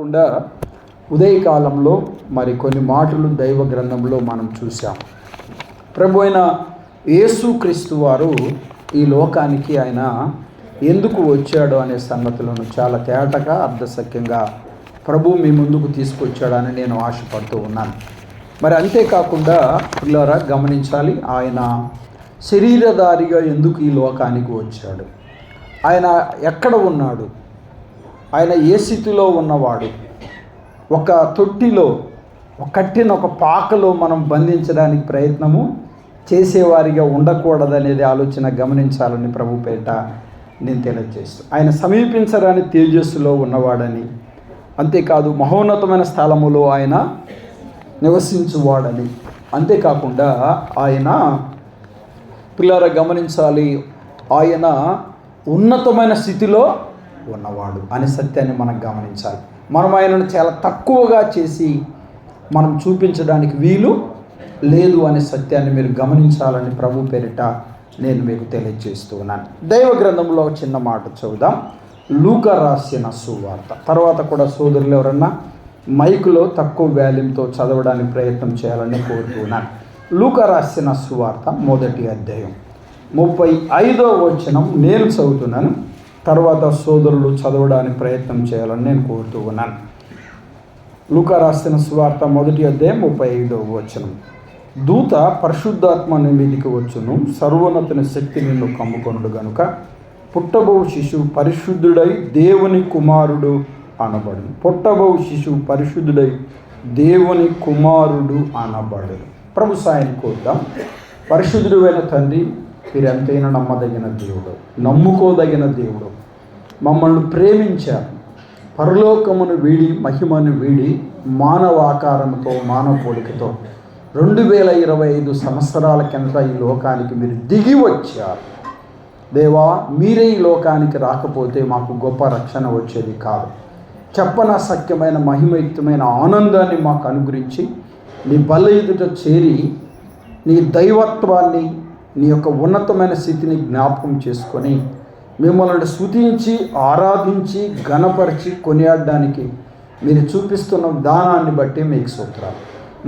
కాకుండా ఉదయకాలంలో మరి కొన్ని మాటలు దైవ గ్రంథంలో మనం చూసాం. ప్రభు అయిన యేసుక్రీస్తు వారు ఈ లోకానికి ఆయన ఎందుకు వచ్చాడు అనే సంగతులను చాలా తేటగా అర్థసక్యంగా ప్రభు మీ ముందుకు తీసుకొచ్చాడని నేను ఆశపడుతూ ఉన్నాను. మరి అంతేకాకుండా పిల్లరా గమనించాలి, ఆయన శరీరధారిగా ఎందుకు ఈ లోకానికి వచ్చాడు, ఆయన ఎక్కడ ఉన్నాడు, ఆయన ఏ స్థితిలో ఉన్నవాడు. ఒక తొట్టిలో కట్టిన ఒక పాకలో మనం బంధించడానికి ప్రయత్నము చేసేవారిగా ఉండకూడదనేది ఆలోచన గమనించాలని ప్రభు పేట నేను తెలియజేస్తాను. ఆయన సమీపించరాని తేజస్సులో ఉన్నవాడని, అంతేకాదు మహోన్నతమైన స్థలములో ఆయన నివసించువాడని, అంతేకాకుండా ఆయన పిల్లరా గమనించాలి, ఆయన ఉన్నతమైన స్థితిలో ఉన్నవాడు అనే సత్యాన్ని మనం గమనించాలి. మనం ఆయనను చాలా తక్కువగా చేసి మనం చూపించడానికి వీలు లేదు అనే సత్యాన్ని మీరు గమనించాలని ప్రభు పేరిట నేను మీకు తెలియజేస్తూ ఉన్నాను. దైవ గ్రంథంలో ఒక చిన్న మాట చదువుదాం. లూకా రాసిన సువార్త. తర్వాత కూడా సోదరులు ఎవరన్నా మైకులో తక్కువ వాల్యూమ్తో చదవడానికి ప్రయత్నం చేయాలని కోరుతున్నాను. లూకా రాసిన సువార్త 1వ అధ్యాయం 35వ వచనం నేను చదువుతున్నాను. తర్వాత సోదరులు చదవడానికి ప్రయత్నం చేయాలని నేను కోరుతూ ఉన్నాను. లూకా రాసిన సువార్త 1వ అధ్యాయం 35వ వచనం. దూత పరిశుద్ధాత్మ నీ మీదికి వచ్చును, సర్వోన్నతుని శక్తి నిన్ను కమ్ముకొనుడు గనుక పుట్టబో శిశువు పరిశుద్ధుడై దేవుని కుమారుడు అనబడును. పుట్టబో శిశువు పరిశుద్ధుడై దేవుని కుమారుడు అనబడును. ప్రభు సాయం కోద్దాం. పరిశుద్ధుడైన తండ్రి, మీరెంతైనా నమ్మదగిన దేవుడు, నమ్ముకోదగిన దేవుడు, మమ్మల్ని ప్రేమించారు. పరలోకమును వీడి మహిమను వీడి మానవ ఆకారంతో మానవ పోలికతో 2025 సంవత్సరాల కింద ఈ లోకానికి మీరు దిగి వచ్చారు. దేవా, మీరే ఈ లోకానికి రాకపోతే మాకు గొప్ప రక్షణ వచ్చేది కాదు. చెప్పనసక్యమైన మహిమయుక్తమైన ఆనందాన్ని మాకు అనుగ్రహించి నీ బల్ల ఎదుట చేరి నీ దైవత్వాన్ని, నీ యొక్క ఉన్నతమైన స్థితిని జ్ఞాపకం చేసుకొని మిమ్మల్ని స్తుతించి ఆరాధించి ఘనపరిచి కొనియాడడానికి మీరు చూపిస్తున్న విధానాన్ని బట్టి మీకు స్తోత్రాలు.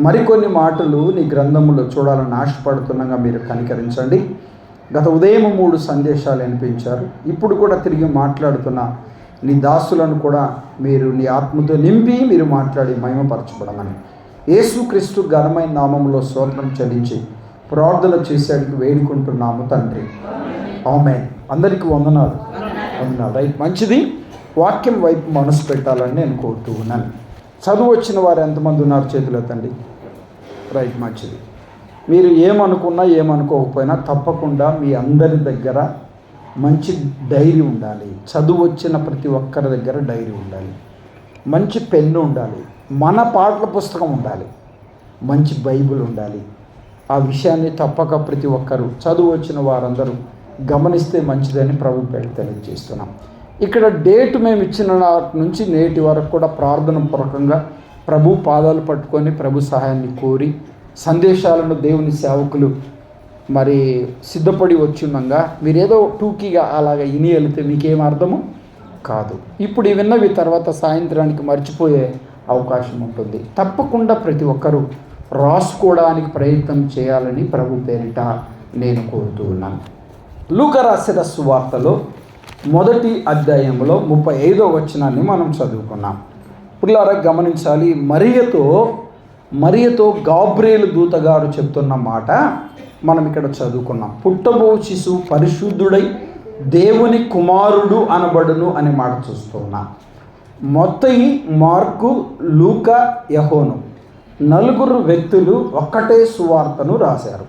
మరికొన్ని మాటలు నీ గ్రంథంలో చూడాలని ఆశపడుతున్నాగా మీరు కనికరించండి. గత ఉదయం 3 సందేశాలు వినిపించారు. ఇప్పుడు కూడా తిరిగి మాట్లాడుతున్న నీ దాసులను కూడా మీరు నీ ఆత్మతో నింపి మీరు మాట్లాడి మహిమపరచబడమని యేసుక్రీస్తు ఘనమైన నామములో స్తోత్రం చెల్లించి ప్రార్థన చేసేందుకు వేడుకుంటున్నాము తండ్రి. ఆమేన్. అందరికీ వందనాలు. రైట్, మంచిది. వాక్యం వైపు మనసు పెట్టాలని నేను కోరుతూ ఉన్నాను. చదువు వచ్చిన వారు ఎంతమంది ఉన్నారు చేతులు ఎత్తండి. రైట్, మంచిది. మీరు ఏమనుకున్నా ఏమనుకోకపోయినా తప్పకుండా మీ అందరి దగ్గర మంచి డైరీ ఉండాలి. చదువు వచ్చిన ప్రతి ఒక్కరి దగ్గర డైరీ ఉండాలి, మంచి పెన్ను ఉండాలి, మన పాటల పుస్తకం ఉండాలి, మంచి బైబిల్ ఉండాలి. ఆ విషయాన్ని తప్పక ప్రతి ఒక్కరూ చదువు వచ్చిన వారందరూ గమనిస్తే మంచిదని ప్రభు పేరు తెలియజేస్తున్నాం. ఇక్కడ డేట్ మేము ఇచ్చిన నాటి నుంచి నేటి వరకు కూడా ప్రార్థన పూర్వకంగా ప్రభు పాదాలు పట్టుకొని ప్రభు సహాయాన్ని కోరి సందేశాలను దేవుని సేవకులు మరి సిద్ధపడి వచ్చిండగా మీరేదో టూకీగా అలాగ ఇని వెళితే మీకేం అర్థము కాదు. ఇప్పుడు ఈ విన్నవి తర్వాత సాయంత్రానికి మర్చిపోయే అవకాశం ఉంటుంది. తప్పకుండా ప్రతి ఒక్కరూ రాసుకోవడానికి ప్రయత్నం చేయాలని ప్రభు పేరిట నేను కోరుతూ ఉన్నాను. లూకా రాసిన సువార్తలో 1వ అధ్యాయంలో 35వ వచనాన్ని మనం చదువుకున్నాం. పిల్లరా గమనించాలి, మరియతో గాబ్రియేలు దూత గారు చెప్తున్న మాట మనం ఇక్కడ చదువుకున్నాం. పుట్టబో శిశువు పరిశుద్ధుడై దేవుని కుమారుడు అనబడును అనే మాట చూస్తున్నాం. మత్తయి, మార్కు, లూకా, యోహాను 4 వ్యక్తులు ఒక్కటే సువార్తను రాశారు.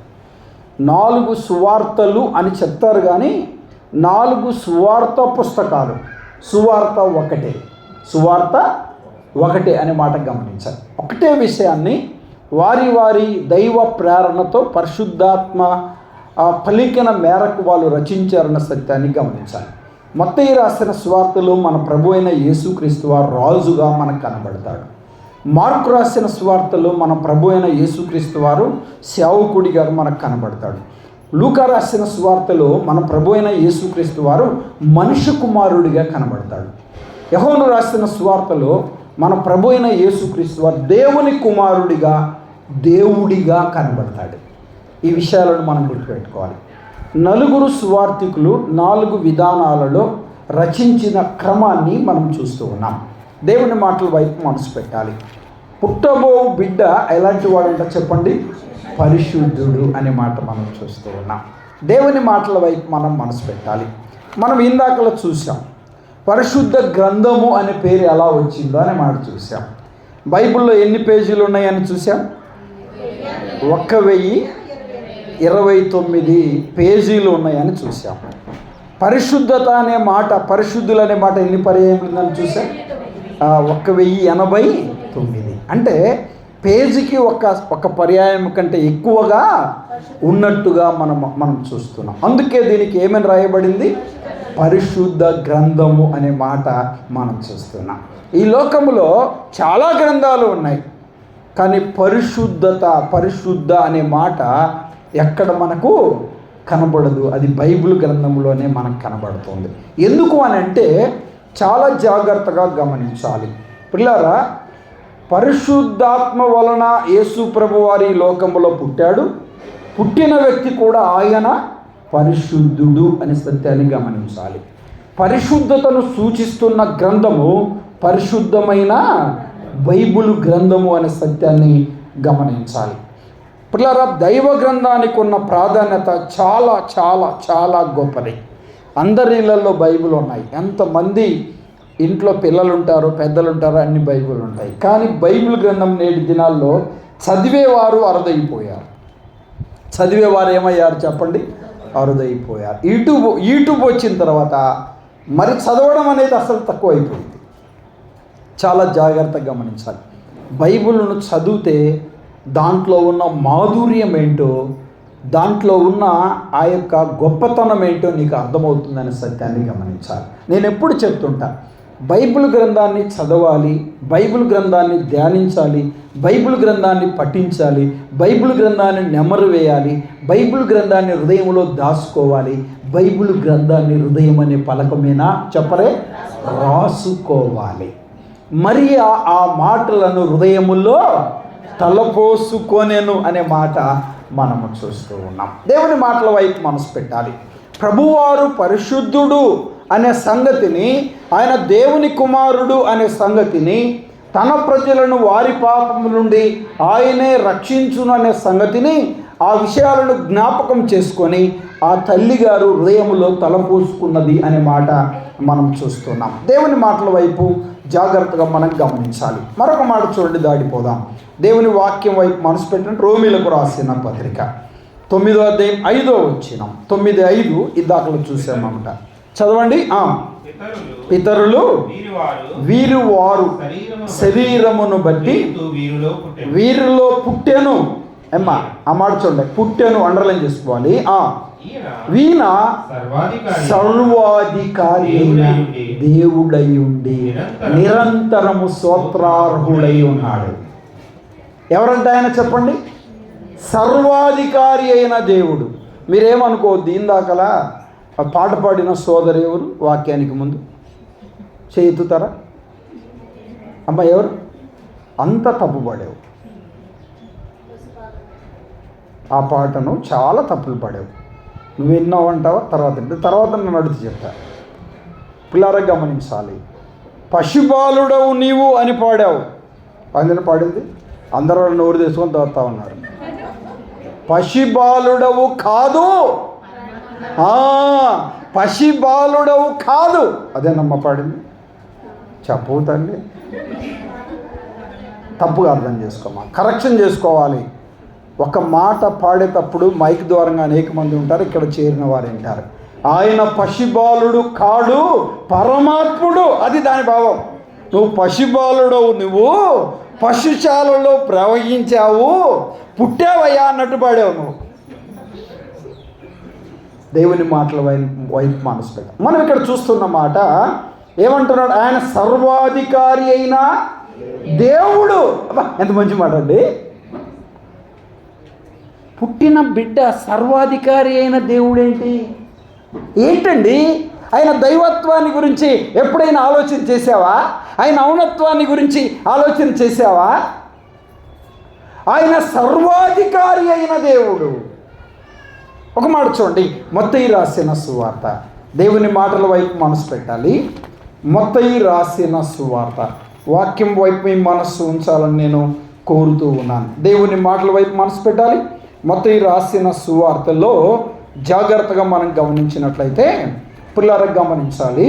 4 సువార్తలు అని చెప్తారు, కానీ 4 సువార్త పుస్తకాలు. సువార్త ఒకటే అనే మాట గమనించాలి. ఒకటే విషయాన్ని వారి వారి దైవ ప్రేరణతో పరిశుద్ధాత్మ పలికిన మేరకు వాళ్ళు రచించారన్న సత్యాన్ని గమనించాలి. మత్తయి రాసిన సువార్తలో మన ప్రభు అయిన యేసుక్రీస్తు వారు రాజుగా మనకు కనబడతాడు. మార్కు రాసిన సువార్తలో మన ప్రభు అయిన యేసుక్రీస్తు వారు సేవకుడిగా మనకు కనబడతాడు. లూకా రాసిన సువార్తలో మన ప్రభు అయిన యేసుక్రీస్తు వారు మనుష్య కుమారుడిగా కనబడతాడు. యోహాను రాసిన సువార్తలో మన ప్రభు అయిన యేసుక్రీస్తు వారు దేవుని కుమారుడిగా దేవుడిగా కనబడతాడు. ఈ విషయాలను మనం గుర్తుపెట్టుకోవాలి. నలుగురు సువార్థికులు 4 విధానాలలో రచించిన క్రమాన్ని మనం చూస్తూ ఉన్నాం. దేవుని మాటల వైపు మనసు పెట్టాలి. పుట్టబో బిడ్డ ఎలాంటి వాడంట చెప్పండి? పరిశుద్ధుడు అనే మాట మనం చూస్తూ ఉన్నాం. దేవుని మాటల వైపు మనం మనసు పెట్టాలి. మనం ఇందాకలో చూసాం పరిశుద్ధ గ్రంథము అనే పేరు ఎలా వచ్చిందో అనే మాట చూసాం. బైబిల్లో ఎన్ని పేజీలు ఉన్నాయని చూసాం? 1029 పేజీలు ఉన్నాయని చూసాం. పరిశుద్ధత అనే మాట, పరిశుద్ధులు అనే మాట ఎన్ని పర్యాయం ఉందని చూసాం? 1089. అంటే పేజీకి ఒక పర్యాయం కంటే ఎక్కువగా ఉన్నట్టుగా మనం చూస్తున్నాం. అందుకే దీనికి ఏమని రాయబడింది? పరిశుద్ధ గ్రంథము అనే మాట మనం చూస్తున్నాం. ఈ లోకములో చాలా గ్రంథాలు ఉన్నాయి, కానీ పరిశుద్ధ అనే మాట ఎక్కడ మనకు కనబడదు. అది బైబిల్ గ్రంథంలోనే మనకు కనబడుతుంది. ఎందుకు అని అంటే చాలా జాగ్రత్తగా గమనించాలి పిల్లారా. పరిశుద్ధాత్మ వలన యేసు ప్రభు వారి లోకంలో పుట్టాడు. పుట్టిన వ్యక్తి కూడా ఆయన పరిశుద్ధుడు అనే సత్యాన్ని గమనించాలి. పరిశుద్ధతను సూచిస్తున్న గ్రంథము పరిశుద్ధమైన బైబిల్ గ్రంథము అనే సత్యాన్ని గమనించాలి. పిల్లరా, దైవ గ్రంథానికి ఉన్న ప్రాధాన్యత చాలా చాలా చాలా గొప్పది. అందరి ఇళ్లలో బైబిల్ ఉన్నాయి. ఎంతమంది ఇంట్లో పిల్లలు ఉంటారో పెద్దలు ఉంటారో అన్ని బైబిల్ ఉంటాయి. కానీ బైబిల్ గ్రంథం నేటి దినాల్లో చదివేవారు అరుదైపోయారు. చదివేవారు ఏమయ్యారు చెప్పండి? అరుదైపోయారు. యూట్యూబ్ వచ్చిన తర్వాత మరి చదవడం అనేది అసలు తక్కువైపోయింది. చాలా జాగ్రత్తగా గమనించాలి. బైబిల్ను చదివితే దాంట్లో ఉన్న మాధుర్యం ఏంటో, దాంట్లో ఉన్న ఆ యొక్క గొప్పతనం ఏంటో నీకు అర్థమవుతుందనే సత్యాన్ని గమనించాలి. నేను ఎప్పుడు చెప్తుంటా, బైబిల్ గ్రంథాన్ని చదవాలి, బైబిల్ గ్రంథాన్ని ధ్యానించాలి, బైబిల్ గ్రంథాన్ని పఠించాలి, బైబిల్ గ్రంథాన్ని నెమరు వేయాలి, బైబిల్ గ్రంథాన్ని హృదయంలో దాచుకోవాలి, బైబిల్ గ్రంథాన్ని హృదయం అనే పలకమేనా చెప్పరే రాసుకోవాలి. మరి ఆ మాటలను హృదయములో తలపోసుకొనెను అనే మాట మనము చూస్తూ ఉన్నాం. దేవుని మాటల వైపు మనసు పెట్టాలి. ప్రభువారు పరిశుద్ధుడు అనే సంగతిని, ఆయన దేవుని కుమారుడు అనే సంగతిని, తన ప్రజలను వారి పాపము నుండి ఆయనే రక్షించును అనే సంగతిని, ఆ విషయాలను జ్ఞాపకం చేసుకొని ఆ తల్లిగారు హృదయంలో తలపోసుకున్నది అనే మాట మనం చూస్తున్నాం. దేవుని మాటల వైపు జాగ్రత్తగా మనం గమనించాలి. మరొక మాట చూడండి, దాడిపోదాం. దేవుని వాక్యం వైపు మనసు పెట్టిన రోమీలకు రాసిన పత్రిక 9వ అధ్యాయం 5వ వచనం, 9:5 ఇదాకలు చూసామన్నమాట. చదవండి. పితరులు వీరు శరీరమును బట్టి వీరిలో పుట్టెను. అమ్మా ఆ మాట చూడండి, పుట్టెను అండర్లైన్ చేసుకోవాలి. వీణ సర్వాధికారి అయిన దేవుడై ఉండి నిరంతరము స్తోత్రార్హుడై ఉన్నాడు. ఎవరంటే ఆయన చెప్పండి? సర్వాధికారి అయిన దేవుడు. మీరేమనుకోవద్దు, ఇందాకలా పాట పాడిన సోదరు ఎవరు? వాక్యానికి ముందు చేతుతారా అమ్మ? ఎవరు? అంత తప్పుపడేవు. ఆ పాటను చాలా తప్పులు పడేవు. నువ్వు విన్నావు అంటావా? తర్వాత నన్ను అడుగుతూ చెప్తా. పిల్లారా గమనించాలి. పశుబాలుడవు నీవు అని పాడావు. అందులో పాడింది అందరూ నోరు తీసుకొని తోస్తా ఉన్నారు. పశుబాలుడవు కాదు, పశుబాలుడవు కాదు. అదేనమ్మ పాడింది. చెప్పు తల్లి, తప్పుగా అర్థం చేసుకోమా, కరెక్షన్ చేసుకోవాలి. ఒక మాట పాడేటప్పుడు మైక్ ద్వారంగా అనేక మంది ఉంటారు, ఇక్కడ చేరిన వారు వింటారు. ఆయన పశుబాలుడు కాడు, పరమాత్ముడు. అది దాని భావం. నువ్వు పశుబాలుడవు, నువ్వు పశుశాలలో ప్రవహించావు, పుట్టావయ్యా అన్నట్టు పాడావు నువ్వు. దేవుని మాటల వైపు మనసు పెట్ట. మనం ఇక్కడ చూస్తున్న మాట ఏమంటున్నాడు? ఆయన సర్వాధికారి అయిన దేవుడు. ఎంత మంచి మాట అండి. పుట్టిన బిడ్డ సర్వాధికారి అయిన దేవుడేంటి? ఏంటండి ఆయన దైవత్వాన్ని గురించి ఎప్పుడైనా ఆలోచన చేసావా? ఆయన ఔన్నత్వాన్ని గురించి ఆలోచన చేసావా? ఆయన సర్వాధికారి అయిన దేవుడు. ఒక మాట చూడండి, మత్తయి రాసిన సువార్త. దేవుని మాటల వైపు మనసు పెట్టాలి. మత్తయి రాసిన సువార్త వాక్యం వైపు మీ మనస్సు ఉంచాలని నేను కోరుతూ ఉన్నాను. దేవుని మాటల వైపు మనసు పెట్టాలి. మత్తయి రాసిన సువార్తలో జాగ్రత్తగా మనం గమనించినట్లయితే, పిల్లలకు గమనించాలి,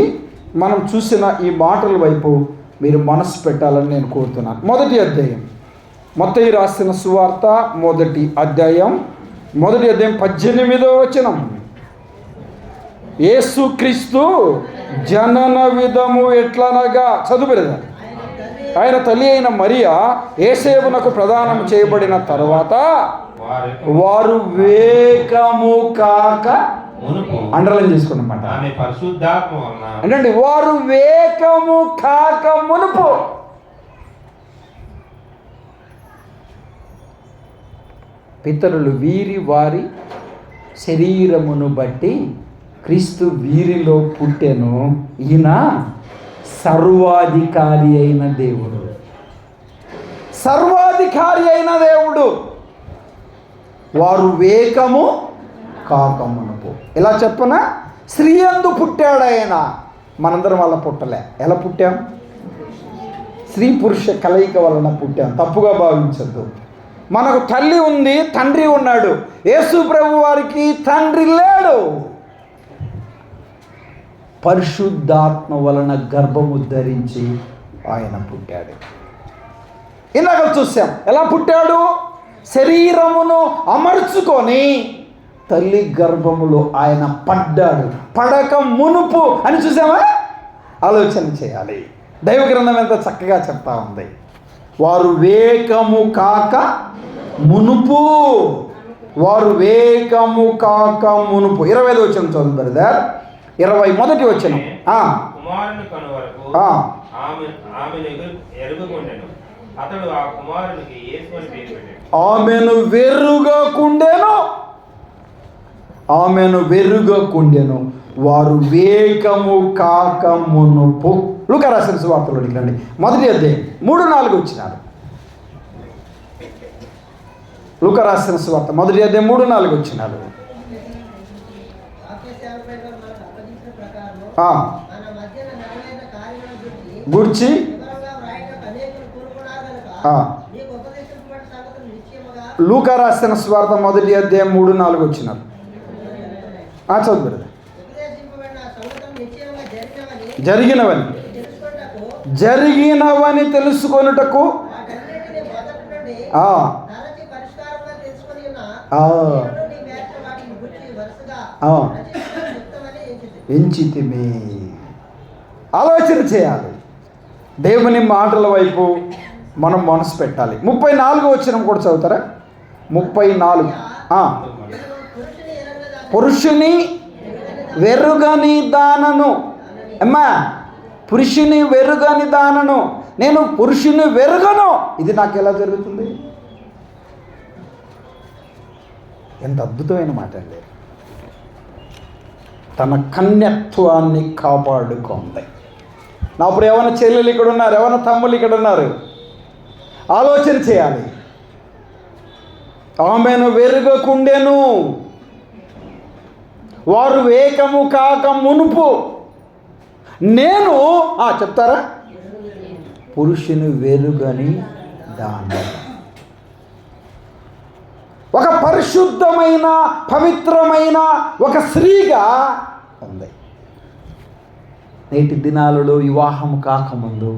మనం చూసిన ఈ మాటల వైపు మీరు మనసు పెట్టాలని నేను కోరుతున్నాను. మొదటి అధ్యాయం, మత్తయి రాసిన సువార్త మొదటి అధ్యాయం 18వ వచనం. యేసుక్రీస్తు జనన విధము ఎట్లనగా, చదువుదా, ఆయన తల్లి అయిన మరియా యేసేపునకు ప్రదానం చేయబడిన తర్వాత వారు వేకము కాక, అండర్లైన్ చేసుకున్నమాట, అంటే వారు వేకము కాక మునుపు. పితరులు వీరి వారి శరీరమును బట్టి క్రీస్తు వీరిలో పుట్టెను, ఈయన సర్వాధికారి అయిన దేవుడు. సర్వాధికారి అయిన దేవుడు. వారు వేకము కాకమునుపు. ఇలా చెప్పనా, స్త్రీ యందు పుట్టాడు ఆయన. మనందరం వల్ల పుట్టలే. ఎలా పుట్టాం? స్త్రీ పురుష కలయిక వలన పుట్టాం. తప్పుగా భావించద్దు. మనకు తల్లి ఉంది, తండ్రి ఉన్నాడు. యేసు ప్రభు వారికి తండ్రి లేడు. పరిశుద్ధాత్మ వలన గర్భము ధరించి ఆయన పుట్టాడు. ఇందాక చూసాం ఎలా పుట్టాడు. శరీరమును అమర్చుకొని తల్లి గర్భములో ఆయన పడ్డాడు. పడక మునుపు అని చూసామా? ఆలోచన చేయాలి. దైవ గ్రంథం ఎంత చక్కగా చెప్తా ఉంది. వారు వేకము కాక మునుపు, వారు వేకము కాక మునుపు. 20వ వచనం చదువు బ్రదర్. 21వ వచనం. ఆమెను వెరుగకుండెను, ఆమెను వెరుగకుండెను, వారు వేకము కాక మునుపు. లూకా రాసిన సువార్తలోనికి రండి. మొదటి అధ్యాయం 3-4 వచ్చినారు. లూకా రాసిన సువార్త మొదటి అధ్యాయం 3-4 వచ్చినారు. గుర్చి లూకా రాసిన సువార్త మొదటి అధ్యాయం 3-4 వచ్చినారు. చదువు. జరిగినవని తెలుసుకొనుటకు ఎంచితిమి. ఆలోచన చేయాలి. దేవుని మాటల వైపు మనం మనసు పెట్టాలి. 34వ వచనం కూడా చదువుతారా? 34. పురుషుని వెరుగని దానను, అమ్మా పురుషుని వెరుగని దానను, నేను పురుషుని వెరుగను. ఇది నాకు ఎలా జరుగుతుంది? ఎంత అద్భుతమైన మాట అండి. తన కన్యత్వాన్ని కాపాడుకుంది. నా ఇప్పుడు ఏమైనా చెల్లెలు ఇక్కడ ఉన్నారు, ఏమైనా తమ్ముళ్ళు ఇక్కడ ఉన్నారు, ఆలోచన చేయాలి. ఆమెను వెరుగకుండెను, వారు వేకము కాక మునుపు నేను చెప్తారా, పురుషుని వెరుగని దాని. ఒక పరిశుద్ధమైన పవిత్రమైన ఒక స్త్రీగా ఉంది. నేటి దినాలలో వివాహం కాకముందు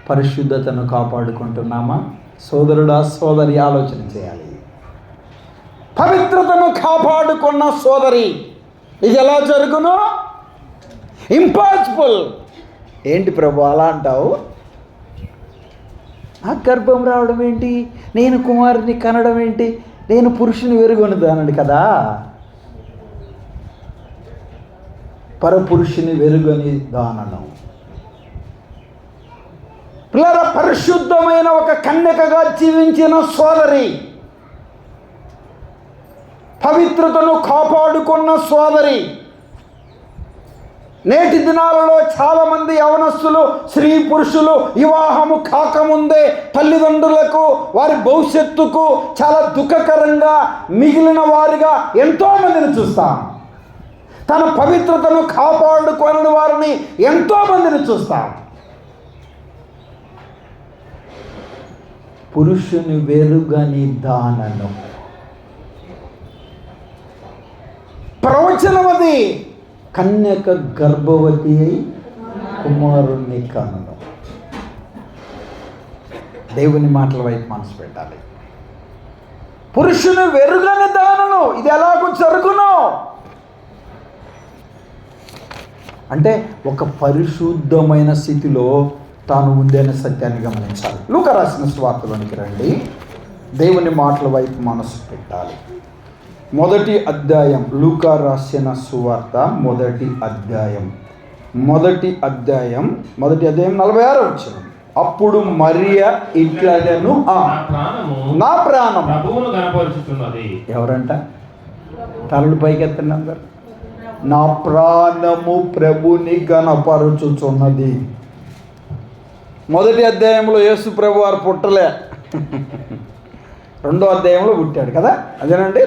పరిశుద్ధతను కాపాడుకుంటున్నామా? సోదరుడా సోదరి ఆలోచన చేయాలి. పవిత్రతను కాపాడుకున్న సోదరి, ఇది ఎలా జరుగును? ఇంపాసిబుల్. ఏంటి ప్రభు అలా అంటావు? నాకు గర్భం రావడం ఏంటి, నేను కుమారుని కనడం ఏంటి, నేను పురుషుని వెరుగొనుదానడు కదా. పరపురుషుని వెరుగని దానను. పిల్లల పరిశుద్ధమైన ఒక కన్యకగా జీవించిన సోదరి, పవిత్రతను కాపాడుకున్న సోదరి, నేటి దినాలలో చాలామంది యవనస్తులు, స్త్రీ పురుషులు వివాహము కాకముందే తల్లిదండ్రులకు వారి భవిష్యత్తుకు చాలా దుఃఖకరంగా మిగిలిన వారిగా ఎంతోమందిని చూస్తాం. తన పవిత్రతను కాపాడుకోని వారిని ఎంతోమందిని చూస్తాం. పురుషుని వెరుగని దానను ప్రవచనమది, కన్యక గర్భవతి అయి కుమారుణ్ణి కనును. దేవుని మాటల వైపు మనసు పెట్టాలి. పురుషుని వెరుగని దానను, ఇది ఎలాగో జరుగును అంటే ఒక పరిశుద్ధమైన స్థితిలో తాను ఉందనే సత్యాన్ని గమనించాలి. లూకా రాసిన సువార్తలోనికి రండి. దేవుని మాటల వైపు మనసు పెట్టాలి. మొదటి అధ్యాయం, లూకా రాసిన సువార్త మొదటి అధ్యాయం 46వ వచనం. అప్పుడు మరియ ఇట్లనెను, నా ప్రాణం ఎవరంట? తలలు పైకెత్తండి అందరు. నా ప్రాణము ప్రభుని గణపరుచుచున్నది. మొదటి అధ్యాయంలో యేసు ప్రభు వారు పుట్టలే, 2వ అధ్యాయంలో పుట్టాడు కదా. అదేనండి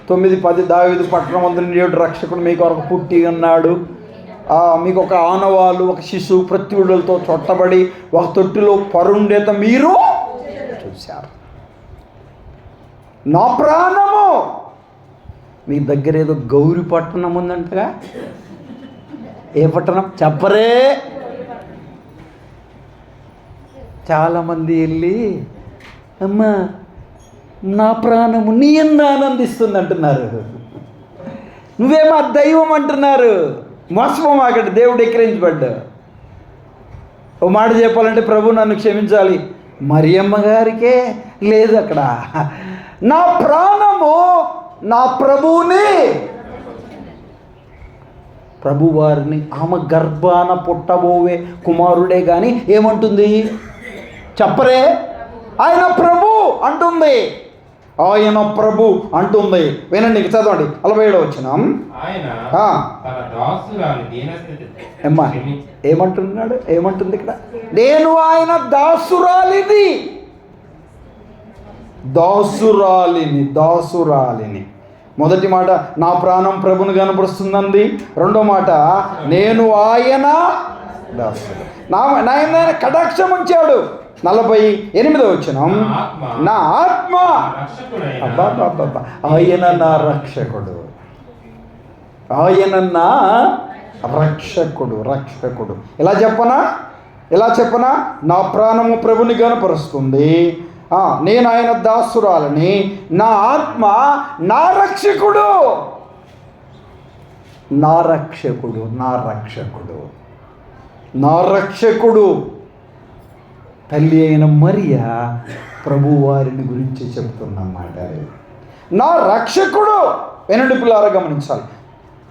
9-10 దావీదు పట్టణమందు నేడు రక్షకుడు మీ కొరకు పుట్టి ఉన్నాడు. మీకు ఒక ఆనవాలు, ఒక శిశువు ప్రత్యుడులతో చొట్టబడి ఒక తొట్టిలో పరుండేత మీరు చూశారు. నా ప్రాణము, మీ దగ్గర ఏదో గౌరి పట్టణం ఉందంటగా. ఏ పట్టణం చెప్పరే? చాలామంది వెళ్ళి అమ్మా నా ప్రాణము నీ ఎందు ఆనందిస్తుంది అంటున్నారు. నువ్వేమో దైవం అంటున్నారు. మోసపోమాకండి, దేవుడు ఎక్కిరించబడ్డా. ఓ మాట చెప్పాలంటే ప్రభు నన్ను క్షమించాలి, మరియమ్మ గారికే లేదు అక్కడ. నా ప్రాణము నా ప్రభువుని, ప్రభువారిని ఆమె గర్భాన పుట్టబోవే కుమారుడే కానీ ఏమంటుంది చెప్పరే? ఆయన ప్రభు అంటుంది, ఆయన ప్రభు అంటుంది. వినండి, చదవండి 47వ వచనం. అమ్మా ఏమంటున్నాడు? ఏమంటుంది ఇక్కడ? నేను ఆయన దాసురాలిని. మొదటి మాట నా ప్రాణం ప్రభుని కనపరుస్తుందండి. రెండో మాట నేను ఆయన దాసుడు. నాయన కటాక్షం ఉంచాడు. 48వ వచనం. నా ఆత్మ, ఆయన నా రక్షకుడు, ఆయన నా రక్షకుడు. ఇలా చెప్పనా? నా ప్రాణము ప్రభుని కనపరుస్తుంది, నేను ఆయన దాసురాలని, నా ఆత్మ నా రక్షకుడు. తల్లి అయిన మరియ ప్రభువారిని గురించి చెప్తున్నమాట. నా రక్షకుడు. వినండి పిల్లారా, గమనించాలి.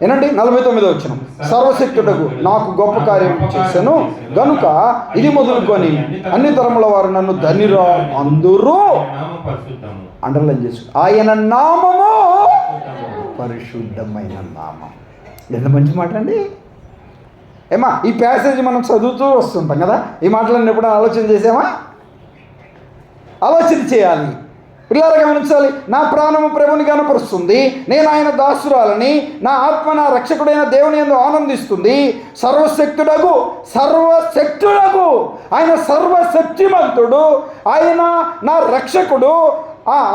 ఏనండి 49వ వచనం. సర్వశక్తుడకు నాకు గొప్ప కార్యం చేశాను గనుక ఇది మొదలుకొని అన్ని తరముల వారు నన్ను ధన్యురా అందురు. అండర్లైన్ చేసుకో. ఆయన నామము పరిశుద్ధమైన నామం. ఎంత మంచి మాట అండి. ఏమా ఈ ప్యాసేజ్ మనం చదువుతూ వస్తుంటాం కదా. ఈ మాటలన్నీ ఎప్పుడైనా ఆలోచన చేసామా? ఆలోచన చేయాలి. పిల్లలు గమనించాలి. నా ప్రాణము ప్రభుని కనపరుస్తుంది, నేను ఆయన దాసురాలని, నా ఆత్మ నా రక్షకుడైన దేవుని యందు ఆనందిస్తుంది. సర్వశక్తుడగు ఆయన సర్వశక్తిమంతుడు, ఆయన నా రక్షకుడు,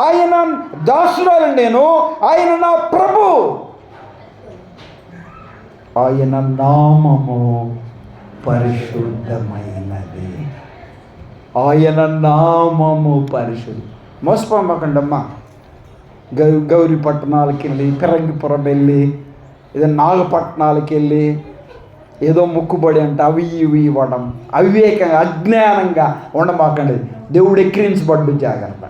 ఆయన దాసురాలని నేను, ఆయన నా ప్రభు, ఆయన నామము పరిశుద్ధమైనది. ఆయన నామము పరిశుద్ధం. మోసపోమాకండమ్మా. గౌరీ పట్టణాలకి వెళ్ళి, పిరంగిపురం వెళ్ళి, ఏదో నాగపట్నాలకి వెళ్ళి ఏదో మొక్కుబడి అంటే అవి ఇవి ఇవ్వడం, అవివేకంగా అజ్ఞానంగా ఉండమాకండి. దేవుడు ఎక్కిరించబడ్డు, జాగ్రత్త.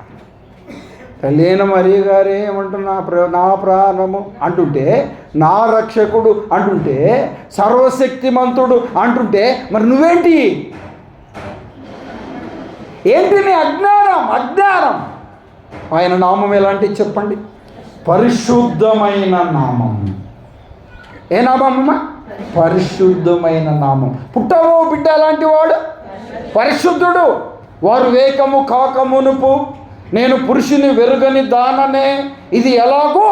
లేన మరి గారే ఏమంటున్నా నా ప్రాణము అంటుంటే, నా రక్షకుడు అంటుంటే, సర్వశక్తిమంతుడు అంటుంటే, మరి నువ్వేంటి? ఏంటి నీ అజ్ఞానం? ఆయన నామం ఎలాంటిది చెప్పండి? పరిశుద్ధమైన నామం. ఏ నామమ్మా? పరిశుద్ధమైన నామం. పుట్టబో బిడ్డ లాంటి వాడు పరిశుద్ధుడు. వారు వేకము కాకమునుపు నేను పురుషుని వెరుగని దాననే. ఇది ఎలాగో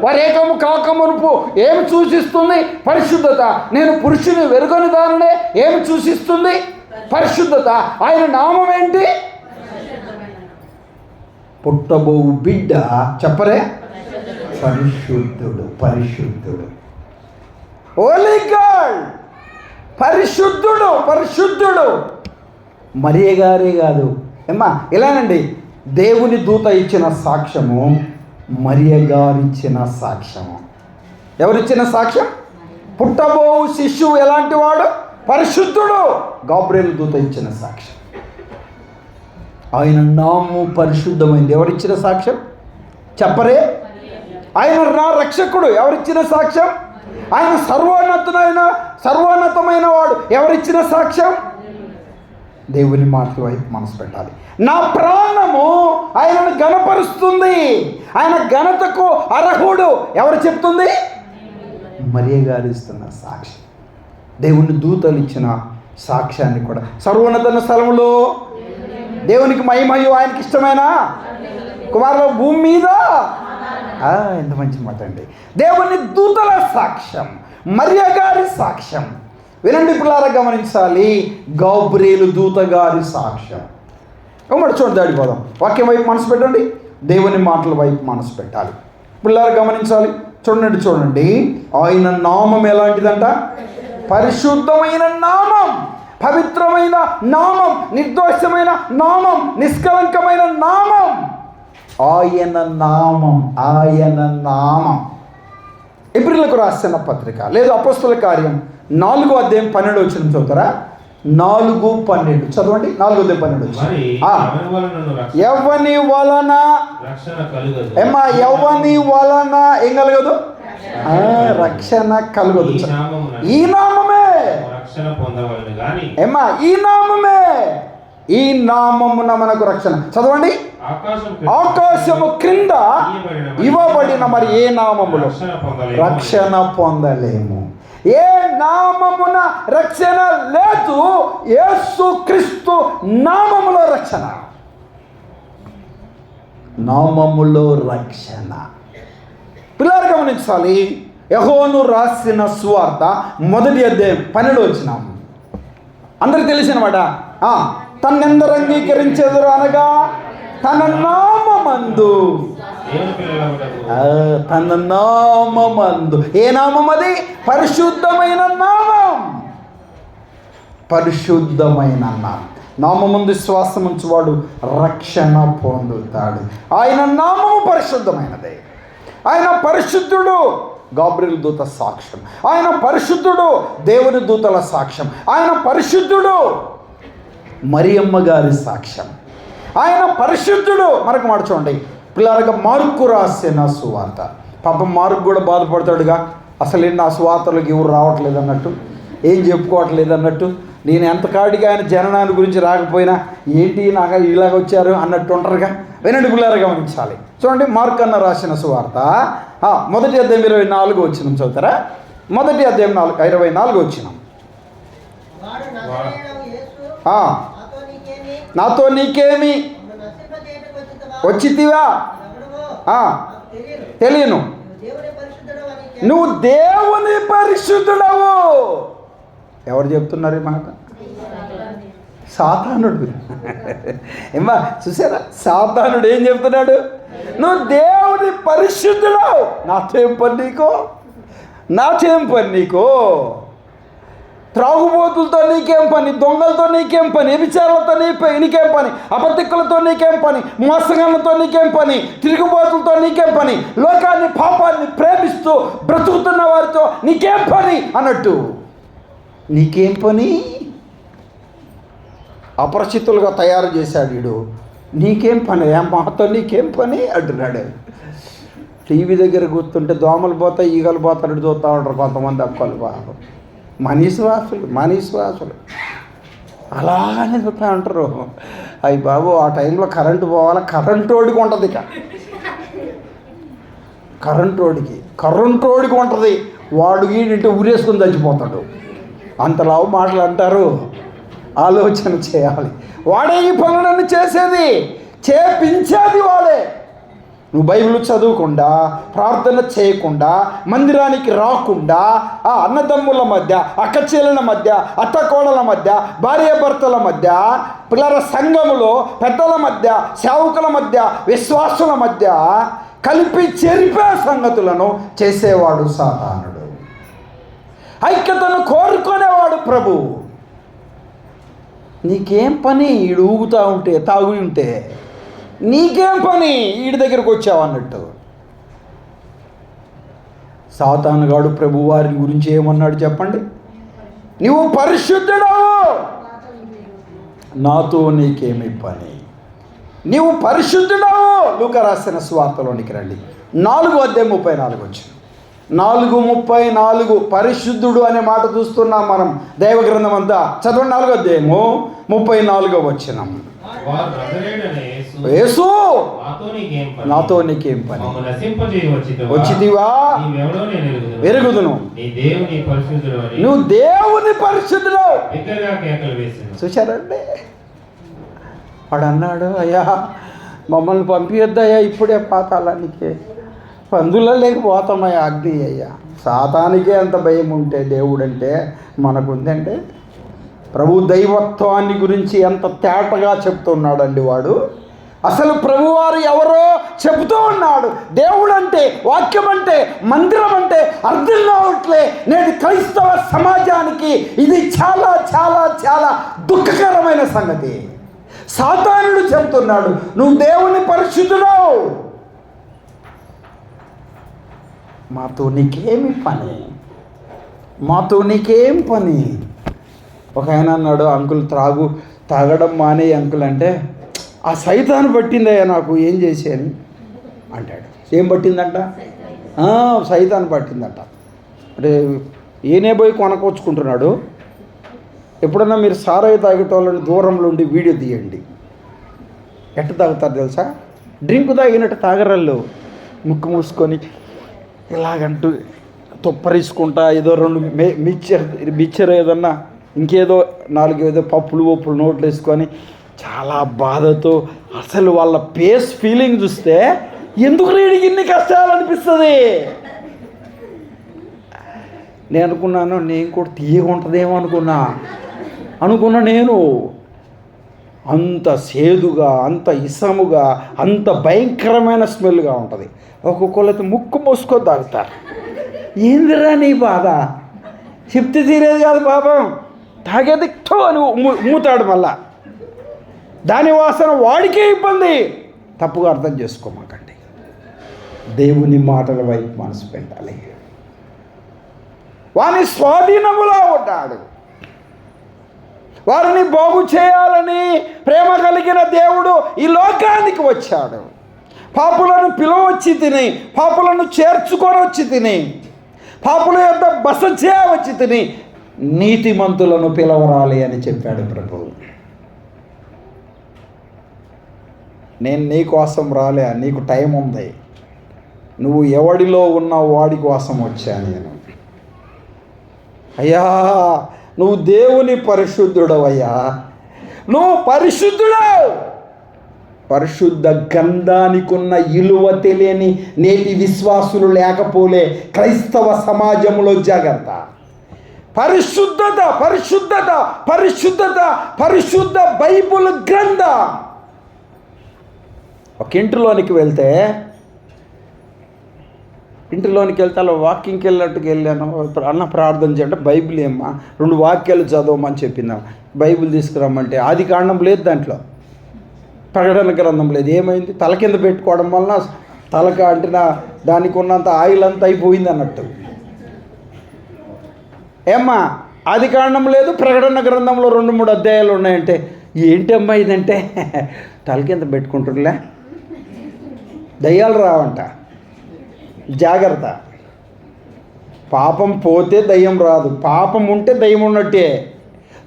వారేకము కాకమునుపు ఏమి సూచిస్తుంది? పరిశుద్ధత. నేను పురుషుని వెరుగని దాననే ఏమి సూచిస్తుంది? పరిశుద్ధత. ఆయన నామం ఏంటి? పుట్టబో బిడ్డ చెప్పరే పరిశుద్ధుడు. పరిశుద్ధుడు, హోలీ గాడ్, పరిశుద్ధుడు. పరిశుద్ధుడు మరియ గారే కాదు ఏమ్మా, ఇలానండి. దేవుని దూత ఇచ్చిన సాక్ష్యము, మరియ గారు ఇచ్చిన సాక్ష్యము. ఎవరిచ్చిన సాక్ష్యం? పుట్టబో శిశువు ఎలాంటి వాడు? పరిశుద్ధుడు. గాబ్రియేలు దూత ఇచ్చిన సాక్ష్యం. ఆయన నామము పరిశుద్ధమైంది. ఎవరిచ్చిన సాక్ష్యం చెప్పరే? ఆయన నా రక్షకుడు. ఎవరిచ్చిన సాక్ష్యం? ఆయన సర్వోన్నతమైన వాడు. ఎవరిచ్చిన సాక్ష్యం? దేవుని మాటల వైపు మనసు పెట్టాలి. నా ప్రాణము ఆయనను ఘనపరుస్తుంది. ఆయన ఘనతకు అర్హుడు. ఎవరు చెప్తుంది? మరియ గారు ఇస్తున్న సాక్ష్యం. దేవుని దూతలు ఇచ్చిన సాక్ష్యాన్ని కూడా సర్వోన్నత స్థలంలో దేవునికి మహిమయు ఆయనకి ఇష్టమైన కుమారుల భూమి మీద. ఎంత మంచి మాట అండి. దేవుని దూతల సాక్ష్యం, మరియ గారి సాక్ష్యం. వినండి పిల్లారా, గమనించాలి. గాబ్రియేలు దూత గారి సాక్ష్యం. మరి చూడండి, దాడిపోదాం. వాక్యం వైపు మనసు పెట్టండి, దేవుని మాటల వైపు మనసు పెట్టాలి. పిల్లారా గమనించాలి. చూడండి. ఆయన నామం ఎలాంటిదంట? పరిశుద్ధమైన నామం, పవిత్రమైన నామం, నిర్దోషమైన నామం, నిష్కలంకమైన నామం. ఆయన నామం. ఎబ్రీయులకు రాసిన పత్రిక లేదు అపోస్తల కార్యం 4:12 చదువుతారా? 4:12 చదవండి. 4:12 ఎవని వలన ఏం కలగదు? రక్షణ కలగదు. ఈ నామమే ఈ నామమే. ఈ నామమున మనకు రక్షణ. చదవండి. ఆకాశము క్రింద ఇవ్వబడిన మరి ఏ నామములో రక్షణ పొందలేము. ఏ నామమున రక్షణ లేదు? యేసుక్రీస్తు నామములో రక్షణ. నామములో రక్షణ. పిల్లలు గమనించాలి. యోహాను రాసిన సువార్త 1:12 అందరికి తెలిసిన మాట. తన్నెందరు అంగీకరించెదరు అనగా తన నామమందు. తన నామమందు. ఏ నామం అది? పరిశుద్ధమైన నామం. పరిశుద్ధమైన నామం. నామమందు విశ్వాసం ఉంచువాడు రక్షణ పొందుతాడు. ఆయన నామము పరిశుద్ధమైనదే. ఆయన పరిశుద్ధుడు. గాబ్రియేలు దూత సాక్ష్యం. ఆయన పరిశుద్ధుడు. దేవుని దూతల సాక్ష్యం. ఆయన పరిశుద్ధుడు. మరియమ్మ గారి సాక్ష్యం. ఆయన పరిశుద్ధుడు. మరొక మాట చూడండి పిల్లలుగా, మార్కు రాసిన సువార్త. పాపం మార్కు కూడా బాధపడతాడుగా. అసలు నా సువార్తలకు ఎవరు రావట్లేదు అన్నట్టు, ఏం చెప్పుకోవట్లేదు అన్నట్టు. నేను ఎంత కాడిగా ఆయన జననాన్ని గురించి రాకపోయినా ఏంటి నాకు ఇలాగ వచ్చారు అన్నట్టు ఉంటారుగా. వినండి పిల్లలు గమనించాలి. చూడండి, మార్కు అన్న రాసిన సువార్త 1:24 చదువుతారా? 1:24 నాతో నీకేమి వచ్చితివా? తెలియను. నువ్వు దేవుని పరిశుద్ధుడవు. ఎవరు చెప్తున్నారు ఈ మాట? సాతానుడు. ఏమ్మా చూసారా? సాతానుడు ఏం చెప్తున్నాడు? నువ్వు దేవుని పరిశుద్ధుడవు. నాకేం పని నీకో? త్రాగుబోతులతో నీకేం పని? దొంగలతో నీకేం పని? వ్యభిచారులతో నీకేం పని? అబద్ధికులతో నీకేం పని? మోసగాళ్ళతో నీకేం పని? తిరుగుబోతులతో నీకేం పని? లోకాన్ని పాపాన్ని ప్రేమిస్తూ బ్రతుకుతున్న వారితో నీకేం పని అన్నట్టు. నీకేం పని? అపరిచితులుగా తయారు చేశాడు వీడు. నీకేం పని? మాతో నీకేం పని అంటున్నాడు. టీవీ దగ్గర కూర్చుంటే దోమలు పోతాయి, ఈగలు పోతాడు చూస్తూ ఉంటారు కొంతమంది అక్కలు. బాబు మనీశ్వాసులు అలానే చూస్తూ ఉంటారు. అయ్యి బాబు ఆ టైంలో కరెంటు పోవాలా? కరెంటు వాడికి ఉంటుంది. ఇక కరెంటు వాడికి ఉంటుంది. వాడు వీడింటే ఊరేసుకుని చచ్చిపోతాడు. అంతలా మాటలు అంటారు. ఆలోచన చేయాలి. వాడే ఈ పనులను చేసేది, చేపించేది వాడే. నువ్వు బైబిల్ చదవకుండా, ప్రార్థన చేయకుండా, మందిరానికి రాకుండా, ఆ అన్నదమ్ముల మధ్య, అక్కచెల్లెల మధ్య, అత్తకోడల మధ్య, భార్యాభర్తల మధ్య, పిల్లల సంఘములో పెద్దల మధ్య, సేవకుల మధ్య, విశ్వాసుల మధ్య కలిపి చెరిపే సంగతులను చేసేవాడు సాతానుడు. ఐక్యతను కోరుకునేవాడు ప్రభు. నీకేం పని ఈడు ఊగుతూ ఉంటే, తాగు ఉంటే నీకేం పని వీడి దగ్గరకు వచ్చావు అన్నట్టు. సాతానుగాడు ప్రభు వారి గురించి ఏమన్నాడు చెప్పండి? నువ్వు పరిశుద్ధుడవు, నాతో నీకేమి పని, నీవు పరిశుద్ధుడవు. లూకా రాసిన సువార్తలోనికి రండి, 4:34 4:34 పరిశుద్ధుడు అనే మాట చూస్తున్నాం మనం దైవ గ్రంథం అంతా. చదవండి, 4:34. యేసు, నాతో నీకేం పని, వచ్చిదివా ఎరుగుదును, నువ్వు దేవుని పరిశుద్ధుడు. చూశారండి, వాడు అన్నాడు, అయ్యా మమ్మల్ని పంపియొద్దయ్యా ఇప్పుడే పాతాళానికి, పందుల లేకపోతామయ్యా అగ్ని. అయ్యా సాతానికే అంత భయం ఉంటే దేవుడంటే మనకుందంటే. ప్రభు దైవత్వాన్ని గురించి ఎంత తేటగా చెప్తున్నాడండి వాడు. అసలు ప్రభువారు ఎవరో చెబుతూ ఉన్నాడు. దేవుడు అంటే, వాక్యం అంటే, మందిరం అంటే అర్థం కావట్లే. నేటి క్రైస్తవ సమాజానికి ఇది చాలా చాలా చాలా దుఃఖకరమైన సంగతి. సాతానుడు చెబుతున్నాడు, నువ్వు దేవుని పరిశుద్ధుడు, మాతో నీకేమి పని, మాతో నీకేం పని. ఒక ఆయన అన్నాడు, అంకుల్ తాగడం మానే అంకుల్ అంటే, ఆ సైతాను పట్టిందయ్యా నాకు, ఏం చేశాను అంటాడు. ఏం పట్టిందంట? సైతాను పట్టిందంట. అంటే ఈయనే పోయి కొనకొచ్చుకుంటున్నాడు. ఎప్పుడన్నా మీరు సారాయి తాగేటోళ్ళని దూరంలో ఉండి వీడియో తీయండి. ఎట్ట తాగుతారు తెలుసా? డ్రింక్ తాగినట్టు తాగరళ్ళు, ముక్కు మూసుకొని ఇలాగంటూ తొప్పరీసుకుంటా, ఏదో 2 మిక్చర్ ఏదన్నా ఇంకేదో 4 పప్పులు నోట్లు వేసుకొని చాలా బాధతో, అసలు వాళ్ళ ఫేస్ ఫీలింగ్ చూస్తే ఎందుకు వీడికి ఇన్ని కష్టాలు అనిపిస్తుంది. నేను అనుకున్నాను, నేను కూడా తీయగా ఉంటుందేమో అనుకున్నా. నేను అంత సేదుగా, అంత ఇసముగా, అంత భయంకరమైన స్మెల్గా ఉంటుంది. ఒక్కొక్కళ్ళైతే ముక్కు మూసుకొని తాగుతారు. ఏందిరా నీ బాధ? చెప్తే తీరేది కాదు పాపం. తాగేది అని మూతాడు. మళ్ళా దాని వాసన వాడికే ఇబ్బంది. తప్పుగా అర్థం చేసుకోమాకండి. దేవుని మాటల వైపు మనసు పెట్టాలి. వాని స్వాధీనములో ఉంటాడు. వారిని బాగు చేయాలని ప్రేమ కలిగిన దేవుడు ఈ లోకానికి వచ్చాడు. పాపులను పిలవచ్చి తిని, పాపులను చేర్చుకొని వచ్చి తిని, పాపుల యొక్క బస చేయవచ్చి తిని, నీతిమంతులను పిలవరాలి అని చెప్పాడు ప్రభువు. నేను నీ కోసం రాలే, నీకు టైం ఉంది. నువ్వు ఎవడిలో ఉన్న వాడి కోసం వచ్చా నేను. అయ్యా నువ్వు దేవుని పరిశుద్ధుడవయ్యా, నువ్వు పరిశుద్ధుడవు. పరిశుద్ధ గంధానికున్న ఇలువ తెలియని నేటి విశ్వాసులు లేకపోలే క్రైస్తవ సమాజంలో. జాగ్రత్త. పరిశుద్ధత, పరిశుద్ధత, పరిశుద్ధత, పరిశుద్ధ బైబుల్ గ్రంథం. ఒక ఇంటిలోనికి వెళ్తే అలా వాకింగ్కి వెళ్ళినట్టుగా వెళ్ళాను. అన్న ప్రార్థన చేయంటే బైబిల్ ఏమ్మా 2 వాక్యాలు చదవమని చెప్పిందాం. బైబిల్ తీసుకురమ్మంటే ఆది కాండం లేదు, దాంట్లో ప్రకటన గ్రంథం లేదు. ఏమైంది? తల కింద పెట్టుకోవడం వలన తలక అంటిన దానికి ఉన్నంత ఆయిల్ అంతా అయిపోయింది అన్నట్టు. ఏమ్మా ఆది కాండం లేదు, ప్రకటన గ్రంథంలో 2-3 అధ్యాయాలు ఉన్నాయంటే ఏంటమ్మా ఇదంటే తల కింద పెట్టుకుంటుర్లే, దయ్యాలు రావంట. జాగ్రత్త. పాపం పోతే దయ్యం రాదు, పాపం ఉంటే దయ్యం ఉన్నట్టే.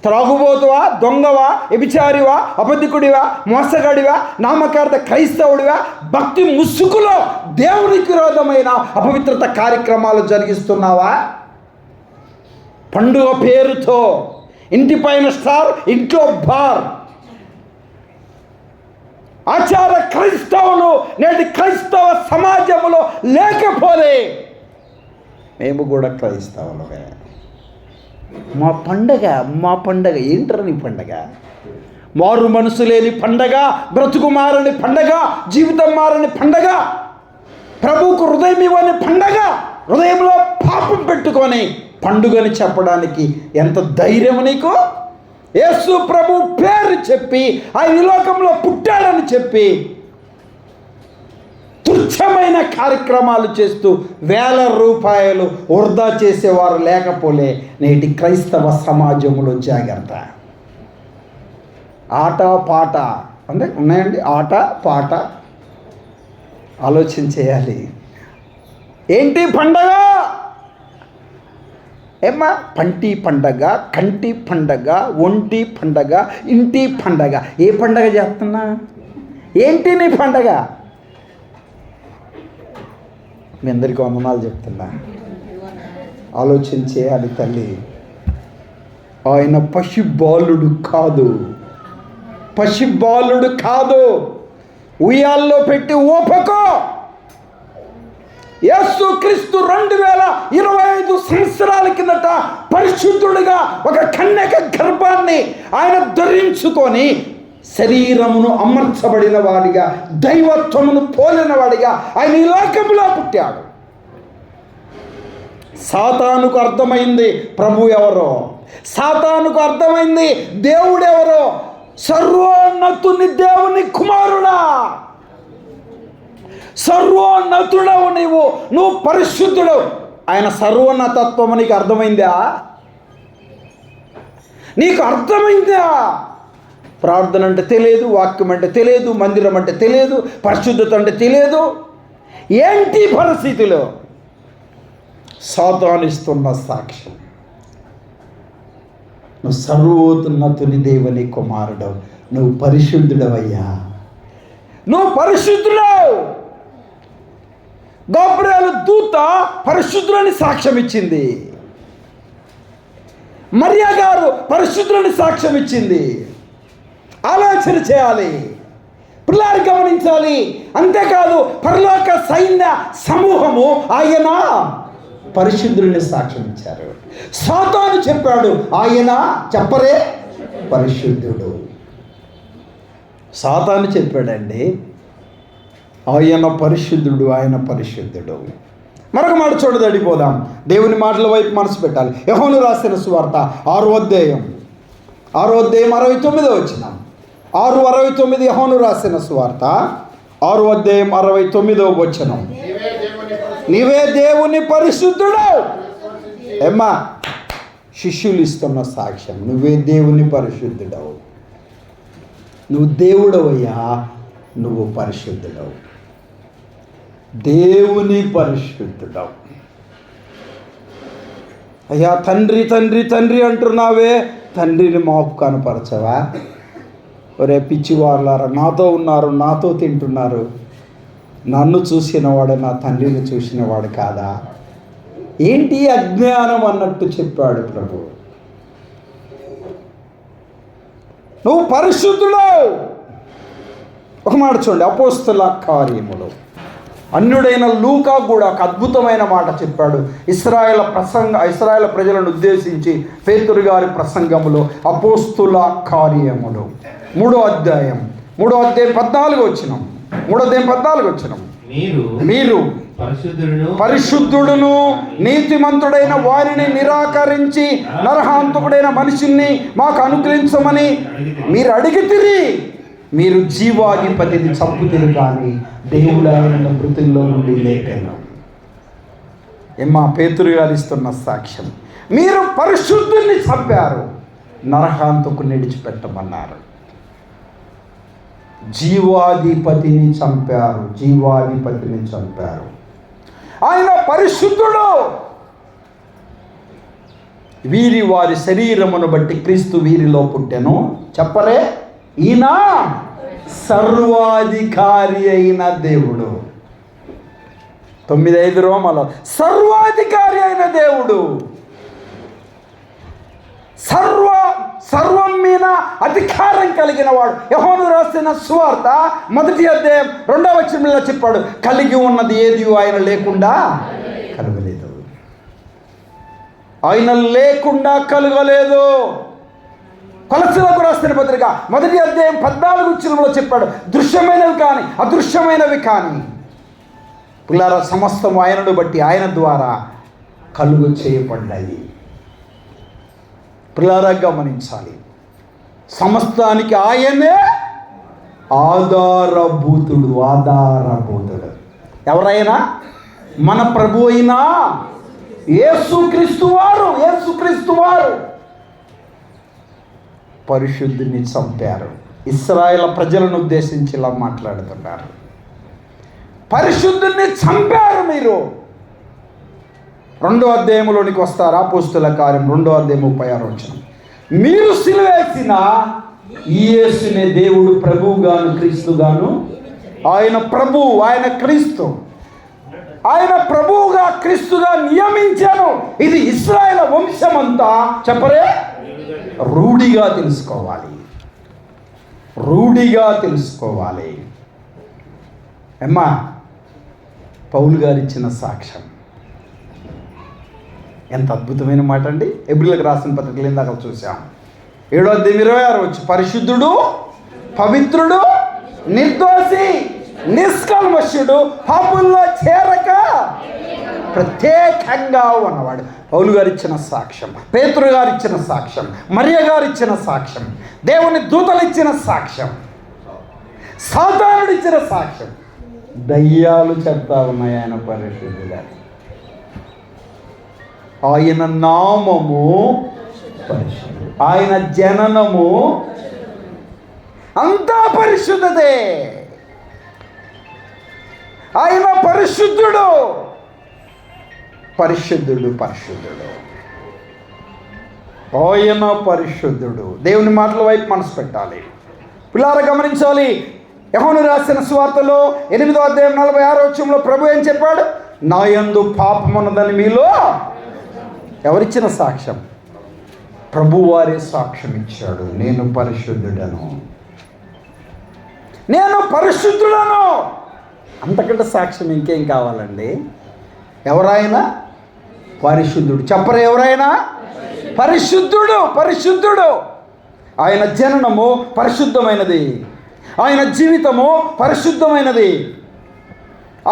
త్రాగుబోతువా, దొంగవా, వ్యభిచారివా, అబద్ధికుడివా, మోసగాడివా, నామకార్థ క్రైస్తవుడివా, భక్తి ముసుగులో దేవునికి విరోధమైన అపవిత్రత కార్యక్రమాలు జరిగిస్తున్నావా? పండుగ పేరుతో ఇంటిపైన స్టార్, ఇంట్లో బార్. ఆచార క్రైస్తవులు నేటి క్రైస్తవ సమాజంలో లేకపోలే. మేము కూడా క్రైస్తవులమే. మా పండగ ఏంటరా నీ పండగ? మారు మనసు లేని పండగ, బ్రతుకు మారని పండగ, జీవితం మారని పండగ, ప్రభువుకు హృదయం ఇవ్వని పండగ, హృదయంలో పాపం పెట్టుకొని పండుగని చెప్పడానికి ఎంత ధైర్యం నీకు? యేసు ప్రభు పేరు చెప్పి ఆయన ఈ లోకంలో పుట్టాడని చెప్పి తుచ్చమైన కార్యక్రమాలు చేస్తూ వేల రూపాయలు వృధా చేసేవారు లేకపోలే నేటి క్రైస్తవ సమాజంలో. జాగ్రత్త. ఆట పాట అంటే ఉన్నాయండి, ఆట పాట. ఆలోచన చేయాలి. ఏంటి పండగ? ఏమ్మా, పంటి పండగ, కంటి పండగ, ఒంటి పండగ, ఇంటి పండగ. ఏ పండగ చేస్తున్నా? ఏంటి నీ పండగ? మీ అందరికీ వందనాలు చెప్తున్నా. ఆలోచన చేయాలి తల్లి. ఆయన పసిబాలుడు కాదు, పసిబాలుడు కాదు. ఉయ్యాల్లో పెట్టి ఊపకో. యేసు క్రీస్తు 2025 సంవత్సరాల కిందట పరిశుద్ధుడిగా ఒక కన్యక గర్భాన్ని ఆయన ధరించుకొని శరీరమును అమర్చబడిన వాడిగా, దైవత్వమును పోలిన వాడిగా ఆయన ఈ లోకంలో పుట్టాడు. సాతానుకు అర్థమైంది ప్రభు ఎవరో, సాతానుకు అర్థమైంది దేవుడెవరో. సర్వోన్నతుని దేవుని కుమారుడా, సర్వోన్నతుడవు నువ్వు పరిశుద్ధుడు. ఆయన సర్వోన్నతత్వం నీకు అర్థమైందా? నీకు అర్థమైందా? ప్రార్థన అంటే తెలియదు, వాక్యం అంటే తెలియదు, మందిరం అంటే తెలియదు, పరిశుద్ధత అంటే తెలియదు. ఏంటి పరిస్థితిలో? సాతానిస్తున్న సాక్ష్యం. నువ్వు సర్వోన్నతుని దేవుని కుమారుడు, నువ్వు పరిశుద్ధుడవయ్యా, నువ్వు పరిశుద్ధుడవు. గాబ్రియేలు దూత పరిశుద్ధులని సాక్ష్యం ఇచ్చింది. మరియా గారు పరిశుద్ధులని సాక్ష్యం ఇచ్చింది. ఆలోచన చేయాలి, పిల్లలు గమనించాలి. అంతేకాదు పరలోక సైన్య సమూహము ఆయన పరిశుద్ధులని సాక్ష్యం ఇచ్చారు. సాతాను చెప్పాడు ఆయన చెప్పరే పరిశుద్ధుడు. సాతాను చెప్పాడండి ఆయన పరిశుద్ధుడు, ఆయన పరిశుద్ధుడు. మరొక మాట చూడదండి, పోదాం. దేవుని మాటల వైపు మనసు పెట్టాలి. యోహాను రాసిన సువార్త 6వ అధ్యాయం 69వ వచనం. 6:69 యోహాను రాసిన సువార్త 6వ అధ్యాయం 69వ వచనం. నీవే దేవుని పరిశుద్ధుడు. ఏమ్మా, శిష్యులు ఇస్తున్న సాక్ష్యం, నువ్వే దేవుని పరిశుద్ధుడవు. నువ్వు దేవుడవయ్యా, నువ్వు పరిశుద్ధుడవు, దేవుని పరిశుద్ధుడవు. అయ్యా తండ్రి తండ్రి తండ్రి అంటున్నావే, తండ్రిని మాకు కనపరచవా? ఒరే పిచ్చివాళ్ళారా, నాతో ఉన్నారు, నాతో తింటున్నారు, నన్ను చూసినవాడు నా తండ్రిని చూసినవాడు కాదా? ఏంటి అజ్ఞానం అన్నట్టు చెప్పాడు ప్రభు. నువ్వు పరిశుద్ధుడు. ఒక మాట చూడండి, అపోస్తల కార్యములు. అన్యుడైన లూకా కూడా ఒక అద్భుతమైన మాట చెప్పాడు. ఇశ్రాయేల్ ప్రజలను ఉద్దేశించి పేతురు గారి ప్రసంగములో అపోస్తుల కార్యములు 3వ అధ్యాయం 14వ వచనం. 3వ అధ్యాయం 14వ వచనం. మీరు పరిశుద్ధుడును నీతిమంతుడైన వారిని నిరాకరించి నరహాంతకుడైన మనిషిని మాకు అనుగ్రహించమని మీరు అడిగితిరి. మీరు జీవాధిపతిని చంపుతిరి కానీ దేవుడైన మృతుల్లో నుండి లేఖను. ఏమ్మా, పేతురు గారు ఇస్తున్న సాక్ష్యం. మీరు పరిశుద్ధుల్ని చంపారు, నరహాంతకు నిడిచిపెట్టమన్నారు. జీవాధిపతిని చంపారు, జీవాధిపతిని చంపారు. ఆయన పరిశుద్ధుడు. వీరి వారి శరీరమును బట్టి క్రీస్తు వీరిలో పుట్టెను. చెప్పరే, ఈయన సర్వాధికారి అయిన దేవుడు. 9:5 రోమాలో సర్వాధికారి అయిన దేవుడు, సర్వం మీద అధికారం కలిగిన వాడు. యోహాను రాసిన సువార్త 1వ అధ్యాయం 2వ వచనంలో చెప్పాడు, కలిగి ఉన్నది ఏది ఆయన లేకుండా కలగలేదు. ఆయన లేకుండా కలగలేదు. కొలస్సీలకు రాసిన పత్రిక 1వ అధ్యాయం 14వ వచనంలో చెప్పాడు, దృశ్యమైనవి కానీ అదృశ్యమైనవి కానీ పిల్లారా సమస్తం ఆయనను బట్టి ఆయన ద్వారా కలుగు చేయబడ్డాయి. పిల్లారా గమనించాలి, సమస్తానికి ఆయనే ఆధారభూతుడు. ఎవరైనా మన ప్రభు అయినా యేసుక్రీస్తు వారు పరిశుద్ధుని చంపారు. ఇశ్రాయేలు ప్రజలను ఉద్దేశించి ఇలా మాట్లాడుతున్నారు, పరిశుద్ధుని చంపారు మీరు. 2వ అధ్యాయంలోనికి వస్తారా, అపోస్తలుల కార్యం 2వ అధ్యాయం 36వ వచనం. మీరు సిలువేసిన ఈ యేసునే దేవుడు ప్రభువుగాను క్రీస్తుగాను, ఆయన ప్రభువు, ఆయన క్రీస్తు, ఆయన ప్రభువుగా క్రీస్తుగా నియమించాను. ఇది ఇశ్రాయేలు వంశమంతా చెప్పరే రూఢిగా తెలుసుకోవాలి. అమ్మా, పౌలు గారు ఇచ్చిన సాక్ష్యం ఎంత అద్భుతమైన మాట అండి. ఎబ్రిలకు రాసిన పత్రికలు ఇందాక చూసాం. 7వ అధ్యాయం 26 వచ్చి, పరిశుద్ధుడు, పవిత్రుడు, నిర్దోషి, నిష్కల్మషుడు, పాపుల్లో చేరక ప్రత్యేకంగా ఉన్నవాడు. పౌలు గారు ఇచ్చిన సాక్ష్యం, పేతురు గారు ఇచ్చిన సాక్ష్యం, మరియ గారు ఇచ్చిన సాక్ష్యం, దేవుని దూతలు ఇచ్చిన సాక్ష్యం, సాతానుడు ఇచ్చిన సాక్ష్యం, దయ్యాలు చెప్తా ఉన్నాయి ఆయన పరిశుద్ధుడు. ఆయన నామము పరిశుద్ధుడు, ఆయన జననము అంతా పరిశుద్ధతే. ఆయన పరిశుద్ధుడు. ఆయన పరిశుద్ధుడు. దేవుని మాటల వైపు మనసు పెట్టాలి. పిల్లారా గమనించాలి, యోహాను రాసిన సువార్తలో 8వ అధ్యాయం 46వ వచనంలో ప్రభు ఏం చెప్పాడు, నా యందు పాపమున్నదని మీలో ఎవరిచ్చిన సాక్ష్యం? ప్రభువారే సాక్ష్యం ఇచ్చాడు, నేను పరిశుద్ధుడను. అంతకంటే సాక్ష్యం ఇంకేం కావాలండి? ఎవరైనా పరిశుద్ధుడు. చెప్పరు, ఎవరైనా పరిశుద్ధుడు. ఆయన జననము పరిశుద్ధమైనది, ఆయన జీవితము పరిశుద్ధమైనది.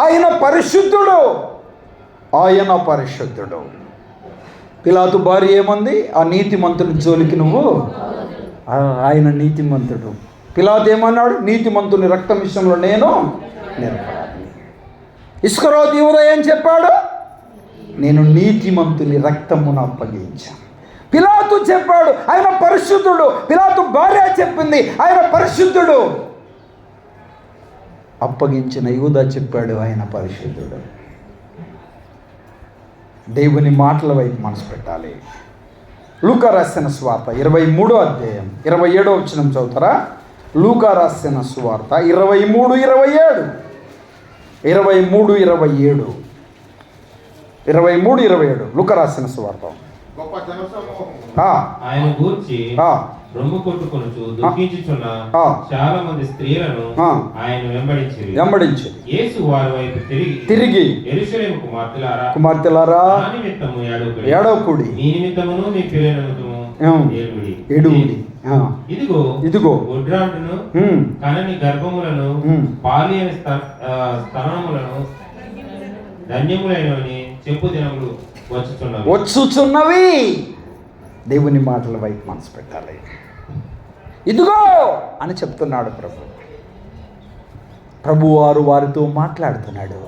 ఆయన పరిశుద్ధుడు. పిలాతు భార్య ఏమంది, ఆ నీతిమంతుని జోలికి నువ్వు, ఆయన నీతిమంతుడు. పిలాతు ఏమన్నాడు, నీతిమంతుని రక్తం విషయంలో నేను నిరపరాధిని. ఇస్కరియోతు యూదా ఏం చెప్పాడు, నేను నీతిమంతుని రక్తమును అప్పగించాను. పిలాతు చెప్పాడు ఆయన పరిశుద్ధుడు. పిలాతు భార్య చెప్పింది ఆయన పరిశుద్ధుడు. అప్పగించిన యూదా చెప్పాడు ఆయన పరిశుద్ధుడు. దేవుని మాటల వైపు మనసు పెట్టాలి. లూకా రాసిన సువార్త 23వ అధ్యాయం 27వ వచనం చదువుతారా? లూకా రాసిన సువార్త 23:27 లూకా రాసిన సువార్త. ఆయన గూర్చి రొమ్ము కొట్టుకొనుచు దుఃఖించుచున్న చాలా మంది స్త్రీలను ఆయన వెంబడించి యేసు వారి వైపు తిరిగి యెరూషలేము కుమార్తెలారా నా నిమిత్తము ఏడవకుడి, మీ నిమిత్తమును మీ పిల్లల నిమిత్తము ఏడువుడి. ఇదిగో గొడ్రాండును కనని గర్భములను పాలియని స్తనములను ధన్యములైనవని చెప్పు దినములు వచ్చుచున్నవి. దేవుని మాటల వైపు మనసు పెట్టాలి. ఇదిగో అని చెప్తున్నాడు ప్రభువారు వారితో మాట్లాడుతున్నాడు.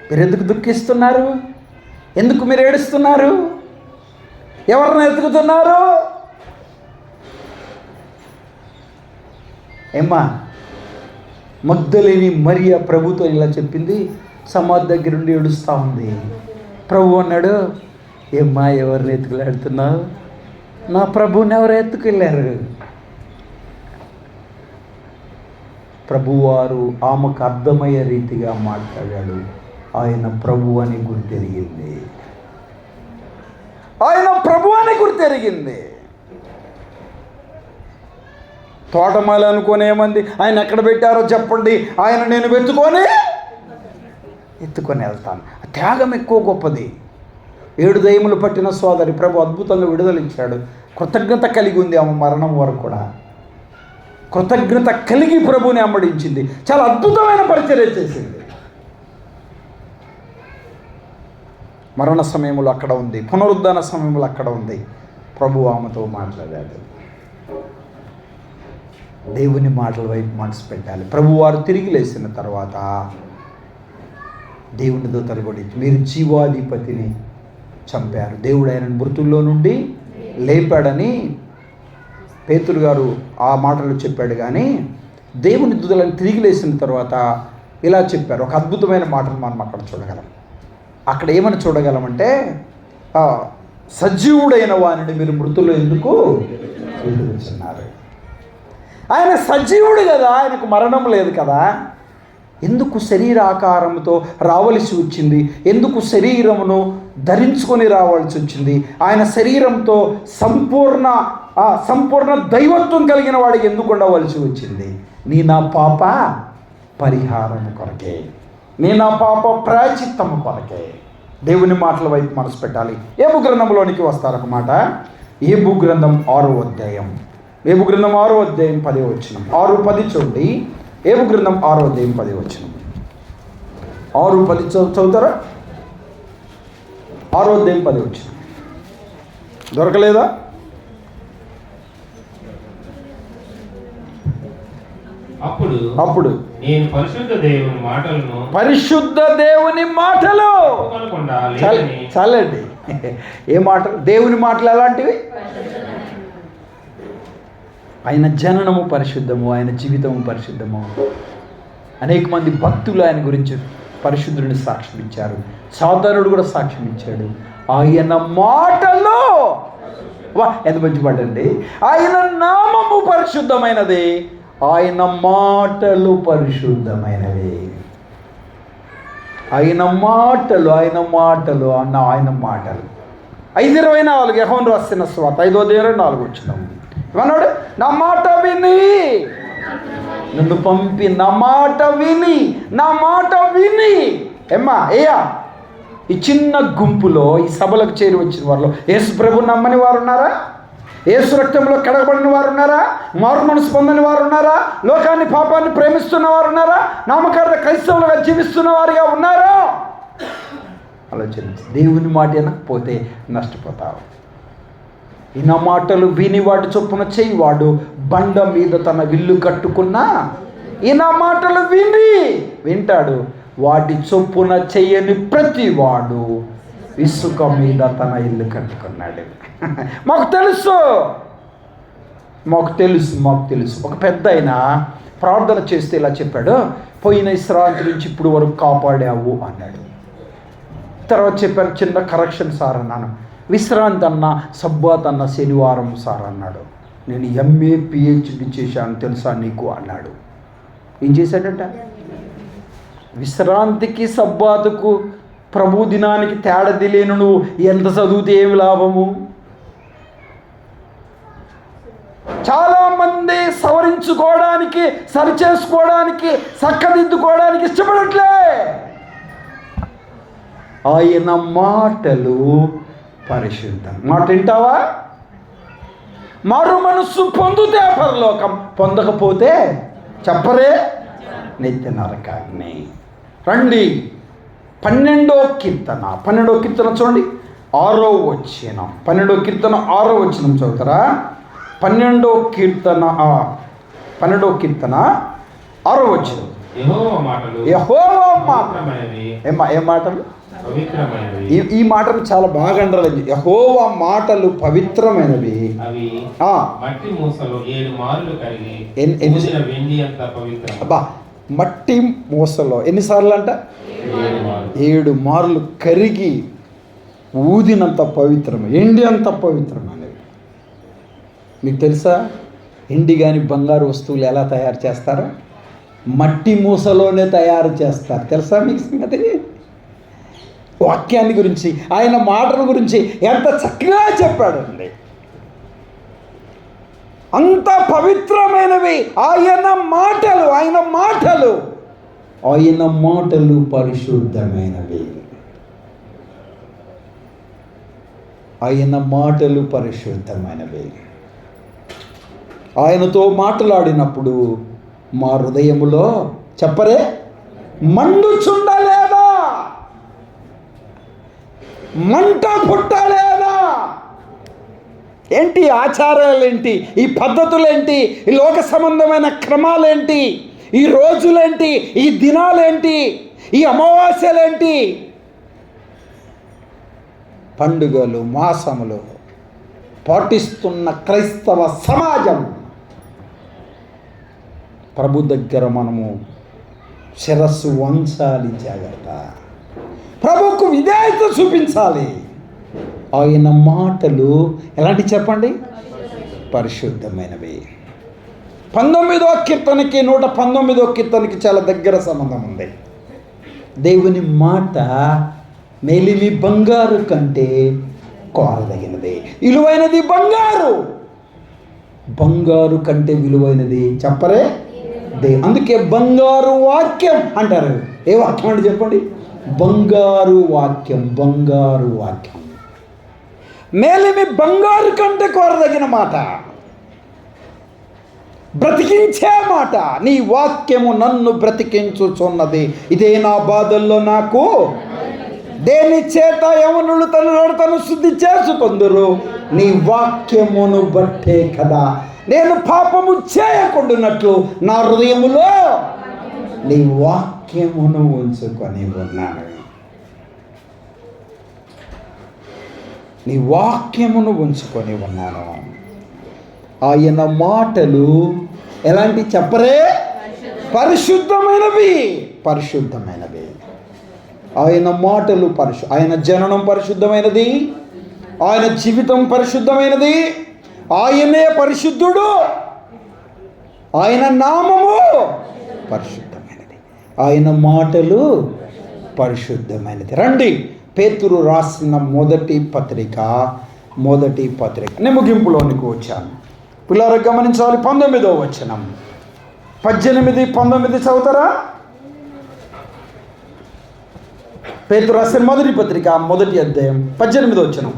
మీరు ఎందుకు దుఃఖిస్తున్నారు? ఎందుకు మీరు ఏడుస్తున్నారు? ఎవరిని ఎతుకుతున్నారు? ఏమ్మా, మగ్దలేని మరియ ప్రభుతో ఇలా చెప్పింది. సమాధి దగ్గర నుండి ఏడుస్తూ ఉంది. ప్రభు అన్నాడు, ఏమ్మా ఎవరిని ఎత్తుకులాడుతున్నావు? నా ప్రభువుని ఎవరు ఎత్తుకెళ్ళారు? ప్రభువారు ఆమెకు అర్థమయ్యే రీతిగా మాట్లాడాడు. ఆయన ప్రభు అని గుర్తెరిగింది. ఆయన ప్రభు అని గుర్తెరిగింది. తోటమాలి అనుకుని ఏమంది, ఆయన ఎక్కడ పెట్టారో చెప్పండి, ఆయన నేను ఎత్తుకొని వెళ్తాను. త్యాగం ఎక్కువ గొప్పది. 7 దయ్యములు పట్టిన సోదరి ప్రభు అద్భుతంగా విడుదలిచ్చాడు. కృతజ్ఞత కలిగి ఉంది ఆమె మరణం వరకు కూడా. కృతజ్ఞత కలిగి ప్రభుని అమ్మడించింది. చాలా అద్భుతమైన పరిచర్య చేసింది. మరణ సమయంలో అక్కడ ఉంది, పునరుద్ధాన సమయంలో అక్కడ ఉంది. ప్రభు ఆమెతో మాట్లాడాడు. దేవుని మాటల వైపు మనసు పెట్టాలి. ప్రభువారు తిరిగి లేచిన తర్వాత దేవుని దూతలు కూడా మీరు జీవాధిపతిని చంపారు, దేవుడు ఆయనను మృతుల్లో నుండి లేపాడని పేతురు గారు ఆ మాటలు చెప్పాడు. కానీ దేవుని దూతలను తిరిగి లేచిన తర్వాత ఇలా చెప్పారు. ఒక అద్భుతమైన మాటను మనం అక్కడ చూడగలం. అక్కడ ఏమని చూడగలమంటే, సజీవుడైన వారిని మీరు మృతుల్లో ఎందుకు వెలుగుతున్నారు? ఆయన సజీవుడు కదా, ఆయనకు మరణం లేదు కదా. ఎందుకు శరీరాకారంతో రావలసి వచ్చింది? ఎందుకు శరీరమును ధరించుకొని రావాల్సి వచ్చింది? ఆయన శరీరంతో సంపూర్ణ దైవత్వం కలిగిన వాడికి ఎందుకు ఉండవలసి వచ్చింది? నీ నా పాప పరిహారం కొరకే, నీ నా పాప ప్రాయచిత్తము కొరకే. దేవుని మాటల వైపు మనసు పెట్టాలి. ఏబు గ్రంథంలోనికి వస్తారు ఒక మాట. ఏబు గ్రంథం 6వ అధ్యాయం, ఏబు గ్రంథం 6వ అధ్యాయం 10వ వచనం. 6:10 చూడండి. ఏబు గ్రంథం 6వ అధ్యాయం 10వ వచనం. 6:10 చదువుతారా? 6వ అధ్యాయం 10వ వచనం. దొరకలేదా? అప్పుడు నేను పరిశుద్ధ దేవుని మాటలు చాలండి. ఏ మాటలు? దేవుని మాటలు ఎలాంటివి? ఆయన జననము పరిశుద్ధము, ఆయన జీవితము పరిశుద్ధము. అనేక మంది భక్తులు ఆయన గురించి పరిశుద్ధుడిని సాక్ష్యం ఇచ్చారు. సాధారణుడు కూడా సాక్ష్యం ఇచ్చాడు. ఆయన మాటలు ఎంత మంచి మాట అండి. ఆయన నామము పరిశుద్ధమైనది, ఆయన మాటలు పరిశుద్ధమైనవి. ఆయన మాటలు 5:24 యోహాను రాసిన సువార్త 5:24 వచ్చినాం. ఏమన్నాడు? నా మాట విని, నన్ను పంపి నా మాట విని ఏమ్మా ఏయా ఈ చిన్న గుంపులో, ఈ సభలకు చేరి వచ్చిన వారిలో యేసు ప్రభు నమ్మని వారు ఉన్నారా? యేసు రక్తంలో కడగబడిన వారు ఉన్నారా? మారు మనసు పొందని వారు ఉన్నారా? లోకాన్ని పాపాన్ని ప్రేమిస్తున్న వారు ఉన్నారా? నామకార్థ క్రైస్తవులుగా జీవిస్తున్న వారిగా ఉన్నారా? ఆలోచించి దేవుని మాట వినకపోతే నష్టపోతావు. ఈ నా మాటలు విని వాటి చొప్పున చేయివాడు బండ మీద తన విల్లు కట్టుకున్నా, ఈ నా మాటలు వింటాడు. వాటి చొప్పున చెయ్యని ప్రతి వాడు ఇసుక మీద తన ఇల్లు కట్టుకున్నాడు. మాకు తెలుసు. ఒక పెద్ద ఆయన ప్రార్థన చేస్తే ఇలా చెప్పాడు, పోయిన విశ్రాంతి నుంచి ఇప్పుడు వరకు కాపాడావు అన్నాడు. తర్వాత చెప్పాను, చిన్న కరెక్షన్ సార్ అన్నాను. విశ్రాంతి అన్న, సబ్బాత్ అన్న శనివారం సార్ అన్నాడు. నేను MA PhD చేశాను తెలుసా నీకు అన్నాడు. ఏం చేశాడంట? విశ్రాంతికి సబ్బాతుకు ప్రభు దినానికి తేడా తెలియను నువ్వు ఎంత చదివితే ఏమి లాభము? చాలామంది సవరించుకోవడానికి, సరిచేసుకోవడానికి, చక్కదిద్దుకోవడానికి ఇష్టపడట్లే. ఆయన మాటలు పరిశుద్ధం. మాట వింటావా? మారు మనస్సు పొందితే పరలోకం, పొందకపోతే చెప్పరే నిత్య నరకాగ్ని. రండి 12వ కీర్తన చూడండి 6వ వచనం. 12వ కీర్తన 6వ వచనం చదువుతారా? 12వ కీర్తన 6వ వచనం. యెహోవా మాటలు ఏ మాటలు? ఈ మాటలు చాలా బాగా అంటారు. యెహోవా మాటలు పవిత్రమైనవి. మట్టి మూసలో ఎన్నిసార్లు అంట? 7 మార్లు కరిగి ఊదినంత పవిత్రం, ఎండి అంత పవిత్రమైనవి. మీకు తెలుసా ఎండి కానీ బంగారు వస్తువులు ఎలా తయారు చేస్తారో? మట్టి మూసలోనే తయారు చేస్తారు. తెలుసా మీకు సంగతి? వాక్యాన్ని గురించి, ఆయన మాటల గురించి ఎంత చక్కగా చెప్పాడండి. అంత పవిత్రమైనవి ఆయన మాటలు. ఆయన మాటలు పరిశుద్ధమైనవి. ఆయన మాటలు పరిశుద్ధమైనవి. ఆయనతో మాట్లాడినప్పుడు మా హృదయములో చెప్పరే మండుచుండలేదా? మంట పుట్టలేదా? ఏంటి ఆచారాలేంటి, ఈ పద్ధతులేంటి, ఈ లోక సంబంధమైన క్రమాలేంటి, ఈ రోజులేంటి, ఈ దినాలేంటి, ఈ అమావాస్యలేంటి, పండుగలు మాసములు పాటిస్తున్న క్రైస్తవ సమాజం ప్రభు దగ్గర మనము శిరస్సు వంచాలి. జాగ్రత్త. ప్రభుకు విధేయత చూపించాలి. ఆయన మాటలు ఎలాంటి చెప్పండి? పరిశుద్ధమైనవి. 19వ కీర్తనకి 119వ కీర్తనకి చాలా దగ్గర సంబంధం ఉంది. దేవుని మాట మేలిమి బంగారు కంటే కోరదగినది, విలువైనది బంగారు కంటే విలువైనది చెప్పరే అందుకే బంగారు వాక్యం అంటారు. ఏ వాక్యం అంటే చెప్పండి? బంగారు వాక్యం. మేలిమి బంగారు కంటే కోరదగిన మాట, బ్రతికించే మాట. నీ వాక్యము నన్ను బ్రతికించుచున్నది. ఇదే నా బాధల్లో నాకు దేని చేత యవనులు తను శుద్ధి చేసుకొందురు? నీ వాక్యమును బట్టే కదా నేను పాపము చేయకుండానట్లు నా హృదయములో నీ వాక్యమును ఉంచుకొని ఉన్నాను. నీ వాక్యమును ఉంచుకొని ఉన్నాను. ఆయన మాటలు ఎలాంటి చెప్పరే? పరిశుద్ధమైనవి. ఆయన మాటలు ఆయన జననం పరిశుద్ధమైనది, ఆయన జీవితం పరిశుద్ధమైనది, ఆయనే పరిశుద్ధుడు, ఆయన నామము పరిశుద్ధమైనది, ఆయన మాటలు పరిశుద్ధమైనది. రండి, పేతురు రాసిన మొదటి పత్రిక నేను ముగింపులోనికి వచ్చాను. పిల్లలు గమనించాలి. 19వ వచనం, 18, 19 చదువుతారా? పేతురు రాసిన మొదటి పత్రిక 1వ అధ్యాయం 18వ వచనం.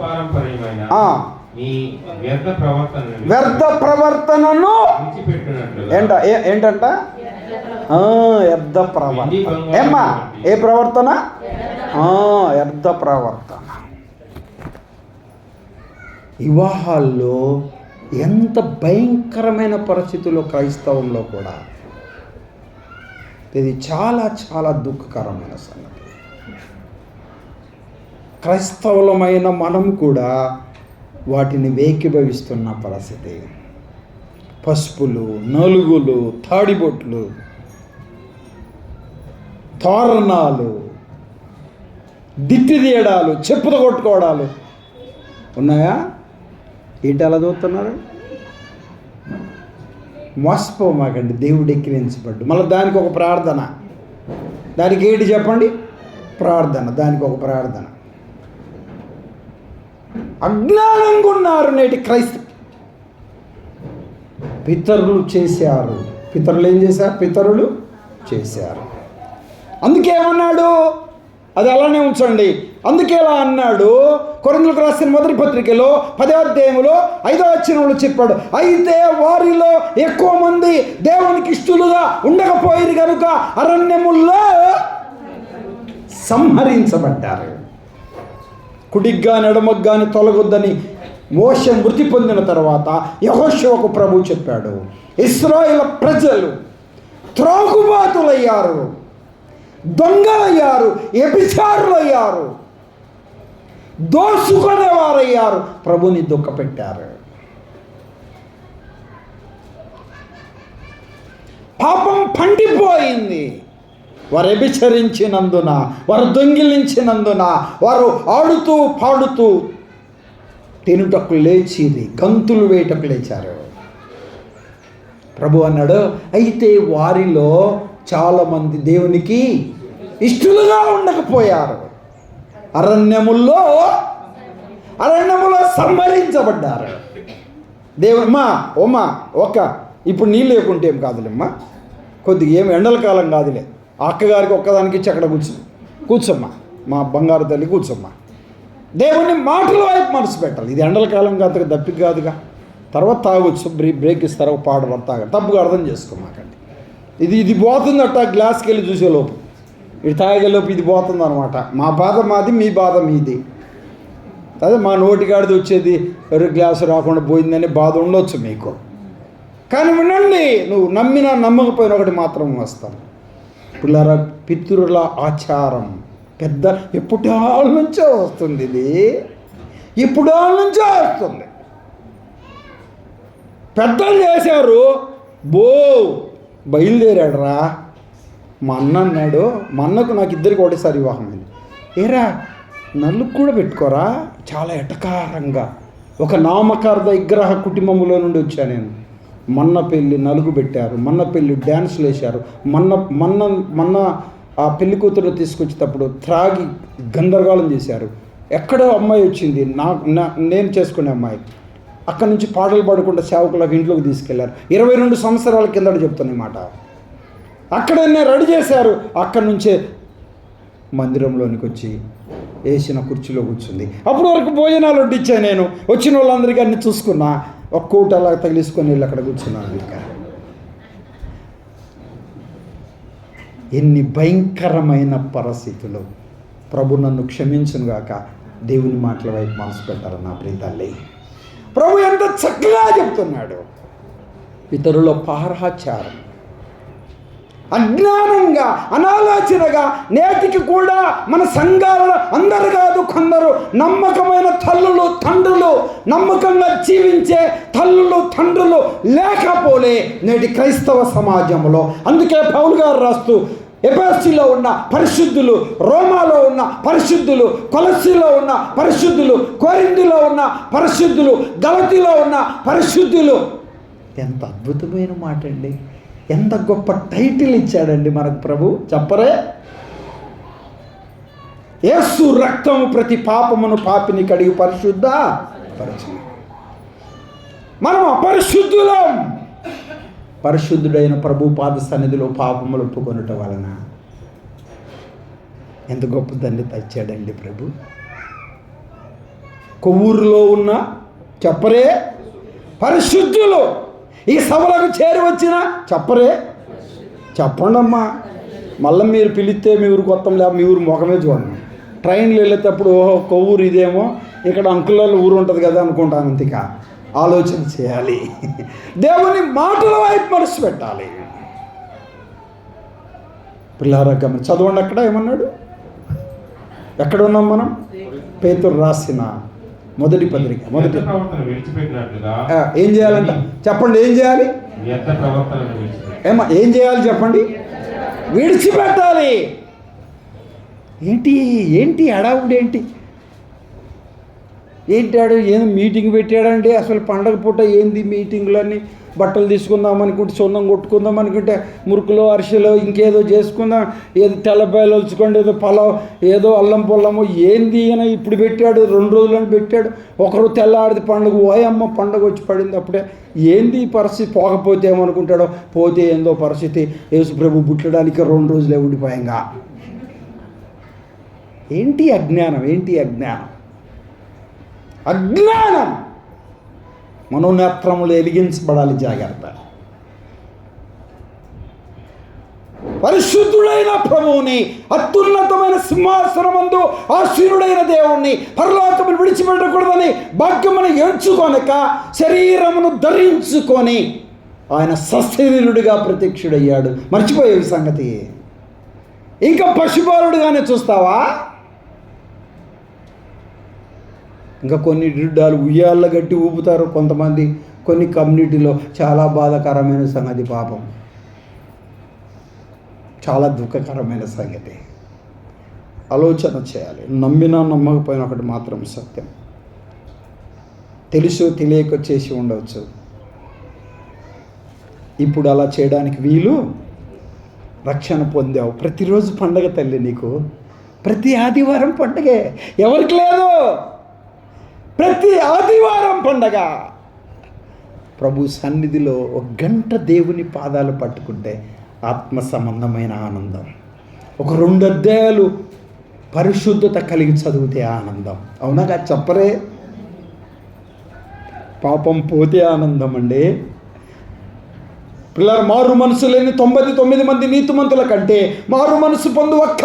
వ్యర్థ ప్రవర్తనను ఏంటంట? వ్యర్థ ప్రవర్తన. ఏమ్మా? ఏ ప్రవర్తన? వ్యర్థ ప్రవర్తన. వివాహాల్లో ఎంత భయంకరమైన పరిస్థితుల్లో క్రైస్తవంలో కూడా ఇది చాలా చాలా దుఃఖకరమైన సంగతి. క్రైస్తవులమైన మనం కూడా వాటిని వేకిభవిస్తున్న పరిస్థితి. పసుపులు, నలుగులు, తాడిబొట్లు, తోరణాలు, దిట్టి తీయడాలు, చెప్పులు కొట్టుకోవడాలు ఉన్నాయా? ఏంటి అలా చూస్తున్నారు? మోసపోమాకండి. దేవుడు ఎక్కిరించబడ్డు. మళ్ళీ దానికి ఒక ప్రార్థన. దానికి ఏంటి చెప్పండి? ప్రార్థన. దానికి ఒక ప్రార్థన. అజ్ఞానంగా ఉన్నారు నేటి క్రైస్తవ. పితరులు చేశారు. పితరులు ఏం చేశారు? పితరులు చేశారు. అందుకే ఏమన్నాడు? అది అలానే ఉంచండి. అందుకే ఇలా అన్నాడు. కొరింథీయులకు రాసిన మొదటి పత్రికలో 10వ అధ్యాయంలో 5వ వచనంలో చెప్పాడు, అయితే వారిలో ఎక్కువ మంది దేవునికి ఇష్టలుగా ఉండకపోయారు కనుక అరణ్యముల్లో సంహరించబడ్డారు. కుడిగ్గాని ఎడమగ్గాని తొలగొద్దని మోషే మృతి పొందిన తర్వాత యెహోషువకు ప్రభు చెప్పాడు, ఇశ్రాయేలు ప్రజలు త్రాగుబాతులయ్యారు, దొంగలయ్యారు, వ్యభిచారులయ్యారు, దోసుకునేవారయ్యారు, ప్రభుని దుఃఖపెట్టారు. పాపం పండిపోయింది. వారు వ్యభిచరించినందున, వారు దొంగిలించినందున, వారు ఆడుతూ పాడుతూ తినుటకు లేచిది, గంతులు వేయటకు లేచారు. ప్రభు అన్నాడు, అయితే వారిలో చాలామంది దేవునికి ఇష్టలుగా ఉండకపోయారు, అరణ్యములో సంహరించబడ్డారు. దేవుడు ఇప్పుడు నీళ్ళు లేకుంటే ఏం కాదులేమ్మా, కొద్దిగా ఏమి ఎండల కాలం కాదులే, అక్కగారికి ఒక్కదానికి ఇచ్చి అక్కడ కూర్చోమ్మా, మా బంగారు తల్లి కూర్చోమ్మా. దేవుని మాటల వైపు మనసు పెట్టాలి. ఇది ఎండల కాలం కాదు, దప్పిక కాదుగా. తర్వాత తాగొచ్చు, బ్రేక్ ఇస్తారు, ఒక పాట తాగ, తప్పుగా అర్థం చేసుకోమాకండి. ఇది పోతుందట, గ్లాస్కి వెళ్ళి చూసేలోపు, ఇది తాగేలోపు ఇది పోతుంది అనమాట. మా బాధ మాది, మీ బాధ మీది. అదే మా నోటికాడిది వచ్చేది ఎవరి గ్లాసు రాకుండా పోయిందని బాధ ఉండొచ్చు మీకు. కానీ వినండి, నువ్వు నమ్మినా నమ్మకపోయినా ఒకటి మాత్రం వస్తాను. పిల్లల పితృల ఆచారం పెద్ద ఎప్పుడాళ్ళ నుంచో వస్తుంది, ఇది ఎప్పుడాళ్ళ నుంచో వస్తుంది. పెద్దలు చేశారు, బయలుదేరాడు రా. మా అన్న అన్నాడు, మా అన్నకు నాకు ఇద్దరికి ఒకటేసారి వివాహం అయింది. ఏరా నలుగు కూడా పెట్టుకోరా, చాలా ఎటకారంగా. ఒక నామకార్థ విగ్రహ కుటుంబంలో నుండి వచ్చా నేను. మన్న పెళ్ళి నలుగు పెట్టారు, మన్న పెళ్ళి డ్యాన్సులు వేశారు. మొన్న ఆ పెళ్లి కూతురు తీసుకొచ్చేటప్పుడు త్రాగి గందరగోళం చేశారు. ఎక్కడో అమ్మాయి వచ్చింది, నేను చేసుకునే అమ్మాయి. అక్కడి నుంచి పాటలు పాడకుండా సేవకులకు ఇంట్లోకి తీసుకెళ్లారు. 22 సంవత్సరాల కిందట చెప్తున్నమాట. అక్కడనే రెడీ చేశారు. అక్కడి నుంచే మందిరంలోనికి వచ్చి వేసిన కుర్చీలో కూర్చుంది. అప్పటి వరకు భోజనాలు వడ్డించా నేను. వచ్చిన వాళ్ళందరికీ అన్ని చూసుకున్నా. ఒక కోట అలా తగిలిసుకొని వెళ్ళి అక్కడ కూర్చున్నాను. ఇంకా ఎన్ని భయంకరమైన పరిస్థితులు. ప్రభు నన్ను క్షమించును గాక. దేవుని మాటల వైపు మనసు పెట్టాలి నా ప్రియ తల్లి. ప్రభు ఎంత చక్కగా చెప్తున్నాడు. ఇతరుల పారాచారం, అజ్ఞానంగా, అనాలోచనగా నేటికి కూడా మన సంఘాలలో అందరు కాదు, కొందరు నమ్మకమైన తల్లులు తండ్రులు, నమ్మకంగా జీవించే తల్లులు తండ్రులు లేకపోలే నేటి క్రైస్తవ సమాజంలో. అందుకే పౌలు గారు రాస్తూ, ఎఫెసీలో ఉన్న పరిశుద్ధులు, రోమాలో ఉన్న పరిశుద్ధులు, కొలస్సీలో ఉన్న పరిశుద్ధులు, కొరింథీలో ఉన్న పరిశుద్ధులు, గలతీలో ఉన్న పరిశుద్ధులు. ఎంత అద్భుతమైన మాట అండి! ఎంత గొప్ప టైటిల్ ఇచ్చాడండి మనకు ప్రభు. చెప్పరే, యేసు రక్తము ప్రతి పాపమును పాపిని కడిగి పరిశుద్ధ పరచును. మనం అపరిశుద్ధులం. పరిశుద్ధుడైన ప్రభు పాద సన్నిధిలో పాపములు ఒప్పుకొనటం వలన ఎంత గొప్ప దండి తెచ్చాడండి ప్రభు. కొవ్వూరులో ఉన్న చెప్పరే పరిశుద్ధులు ఈ సభలకు చేరి వచ్చిన చెప్పరే, చెప్పండి అమ్మా. మళ్ళీ మీరు పిలిస్తే మీ ఊరు కొత్తం లేక మీ ఊరు ముఖమే చూడండి. ట్రైన్లు వెళ్ళేటప్పుడు ఓహో కొవ్వూరు ఇదేమో, ఇక్కడ అంకులలో ఊరు ఉంటుంది కదా అనుకుంటాను. అంతేకా ఆలోచన చేయాలి. దేవుని మాటల వైపు మనసు పెట్టాలి. పిల్లారా గమని చదవండి. అక్కడ ఏమన్నాడు? ఎక్కడ ఉన్నాం మనం? పేతురు రాసిన మొదటి పత్రిక ఏం చేయాలంట చెప్పండి. ఏం చేయాలి? ఏం చేయాలి చెప్పండి? విడిచిపెట్టాలి. ఏంటి హడావుడు ఏంటాడు? ఏం మీటింగ్ పెట్టాడండి? అసలు పండగ పూట ఏంది మీటింగ్లన్నీ? బట్టలు తీసుకుందాం అనుకుంటే, సొన్నం కొట్టుకుందాం అనుకుంటే, మురుకులో అరిసెలో ఇంకేదో చేసుకుందాం, ఏదో తెల్లబాయలు వచ్చుకోండి, ఏదో పొలం, ఏదో అల్లం పొల్లము, ఏంది అని ఇప్పుడు పెట్టాడు. 2 రోజులని పెట్టాడు. ఒకరు తెల్లాడిది పండుగ, ఓయమ్మ పండుగ వచ్చి పడింది అప్పుడే. ఏంది ఈ పరిస్థితి? పోకపోతే ఏమనుకుంటాడో, పోతే ఏందో పరిస్థితి. యేసు ప్రభు పుట్టడానికి 2 రోజులే ఉండిపోయాంగా. ఏంటి అజ్ఞానం? అజ్ఞానం మనోనేత్రములు వెలిగించబడాలి. జాగ్రత్త. పరిశుద్ధుడైన ప్రభువుని, అత్యున్నతమైన సింహాసనమందు ఆసీనుడైన దేవుణ్ణి పరలోకమును విడిచిపెట్టకూడదని భాగ్యమును ఎంచుకొనక శరీరమును ధరించుకొని ఆయన సశరీరుడిగా ప్రత్యక్షుడయ్యాడు. మర్చిపోయే సంగతి. ఇంకా పశుపాలుడుగానే చూస్తావా? ఇంకా కొన్ని రిడ్డాలు ఉయ్యాళ్ళ గట్టి ఊపుతారు కొంతమంది. కొన్ని కమ్యూనిటీలో చాలా బాధాకరమైన సంగతి. పాపం చాలా దుఃఖకరమైన సంగతి. ఆలోచన చేయాలి. నమ్మినా నమ్మకపోయినా ఒకటి మాత్రం సత్యం, తెలుసో తెలియక చేసి ఉండవచ్చు. ఇప్పుడు అలా చేయడానికి వీలు. రక్షణ పొందావు. ప్రతిరోజు పండగ తల్లి నీకు. ప్రతి ఆదివారం పండగే. ఎవరికి లేదు? ప్రతి ఆదివారం పండగ. ప్రభు సన్నిధిలో ఒక గంట దేవుని పాదాలు పట్టుకుంటే ఆత్మ సంబంధమైన ఆనందం. ఒక 2 అధ్యాయాలు పరిశుద్ధత కలిగి చదివితే ఆనందం. అవునాగా చెప్పరే? పాపం పోతే ఆనందం అండి. పిల్లలు, మారు మనసు లేని 99 మంది నీతిమంతుల కంటే మారు మనసు పొందు ఒక్క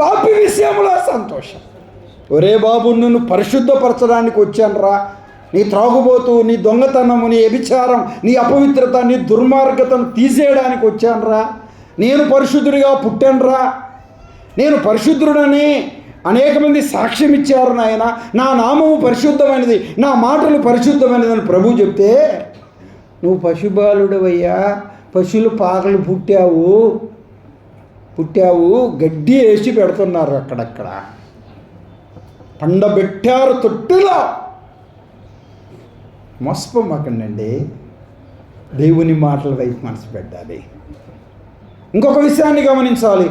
పాపి విషయంలో సంతోషం. ఒరే బాబు, నిన్ను పరిశుద్ధపరచడానికి వచ్చానురా. నీ త్రాగుబోతు, నీ దొంగతనము, నీ వ్యభిచారం, నీ అపవిత్రత, నీ దుర్మార్గతను తీసేయడానికి వచ్చానురా. నేను పరిశుద్ధుడిగా పుట్టానురా. నేను పరిశుద్ధుడని అనేక మంది సాక్ష్యం ఇచ్చారు నాయన. నా నామము పరిశుద్ధమైనది, నా మాటలు పరిశుద్ధమైనది అని ప్రభు చెప్తే, నువ్వు పశుబాలుడవయ్యా, పశువులు పాకలు పుట్టావు, గడ్డి వేసి పెడుతున్నారు అక్కడక్కడ, పండబెట్టారు తొట్టిలో. మోసపోమాకండి. దేవుని మాటల వైపు మనసు పెట్టాలి. ఇంకొక విషయాన్ని గమనించాలి.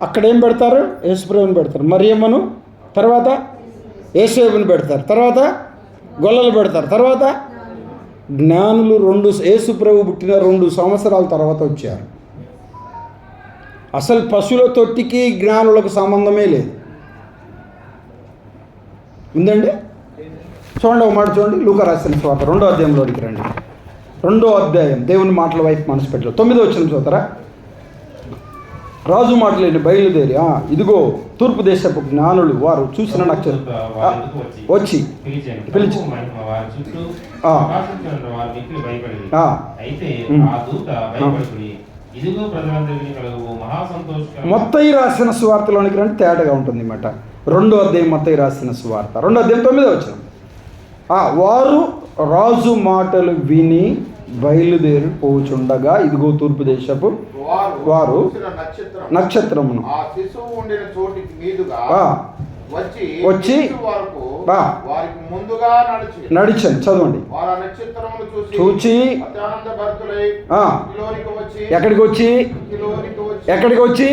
అక్కడ ఏం పెడతారు? యేసుప్రభుని పెడతారు, మరియమ్మను, తర్వాత యేసేపుని పెడతారు, తర్వాత గొల్లలు పెడతారు, తర్వాత జ్ఞానులు. యేసుప్రభు పుట్టిన 2 సంవత్సరాల తర్వాత వచ్చారు. అసలు పశువుల తొట్టికి జ్ఞానులకు సంబంధమే లేదు. ఉందండి? చూడండి, ఒక మాట చూడండి. లూకా రాసిన సువార్త 2వ అధ్యాయంలోకి రండి. 2వ అధ్యాయం దేవుని మాటల వైపు మనసు పెట్టాలి. 9వ వచనం చూస్తారా? రాజు మాటలేని బయలుదేరి, ఇదిగో తూర్పు దేశపు జ్ఞానులు వారు చూసిన నక్షత్రం వచ్చి పిలిచి మత్తయి రాసిన సువార్తలోనికి రండి. తేటగా ఉంటుంది అన్నమాట. 2వ అధ్యాయం మత్తయి రాసిన సువార్త 2వ అధ్యాయం 9వ వచనం. వారు రాజు మాటలు విని బయలుదేరి పోచుండగా, ఇదిగో తూర్పు దేశపు వారు నక్షత్రమును వచ్చి నడిచండి. చదవండి. చూచి ఎక్కడికి వచ్చి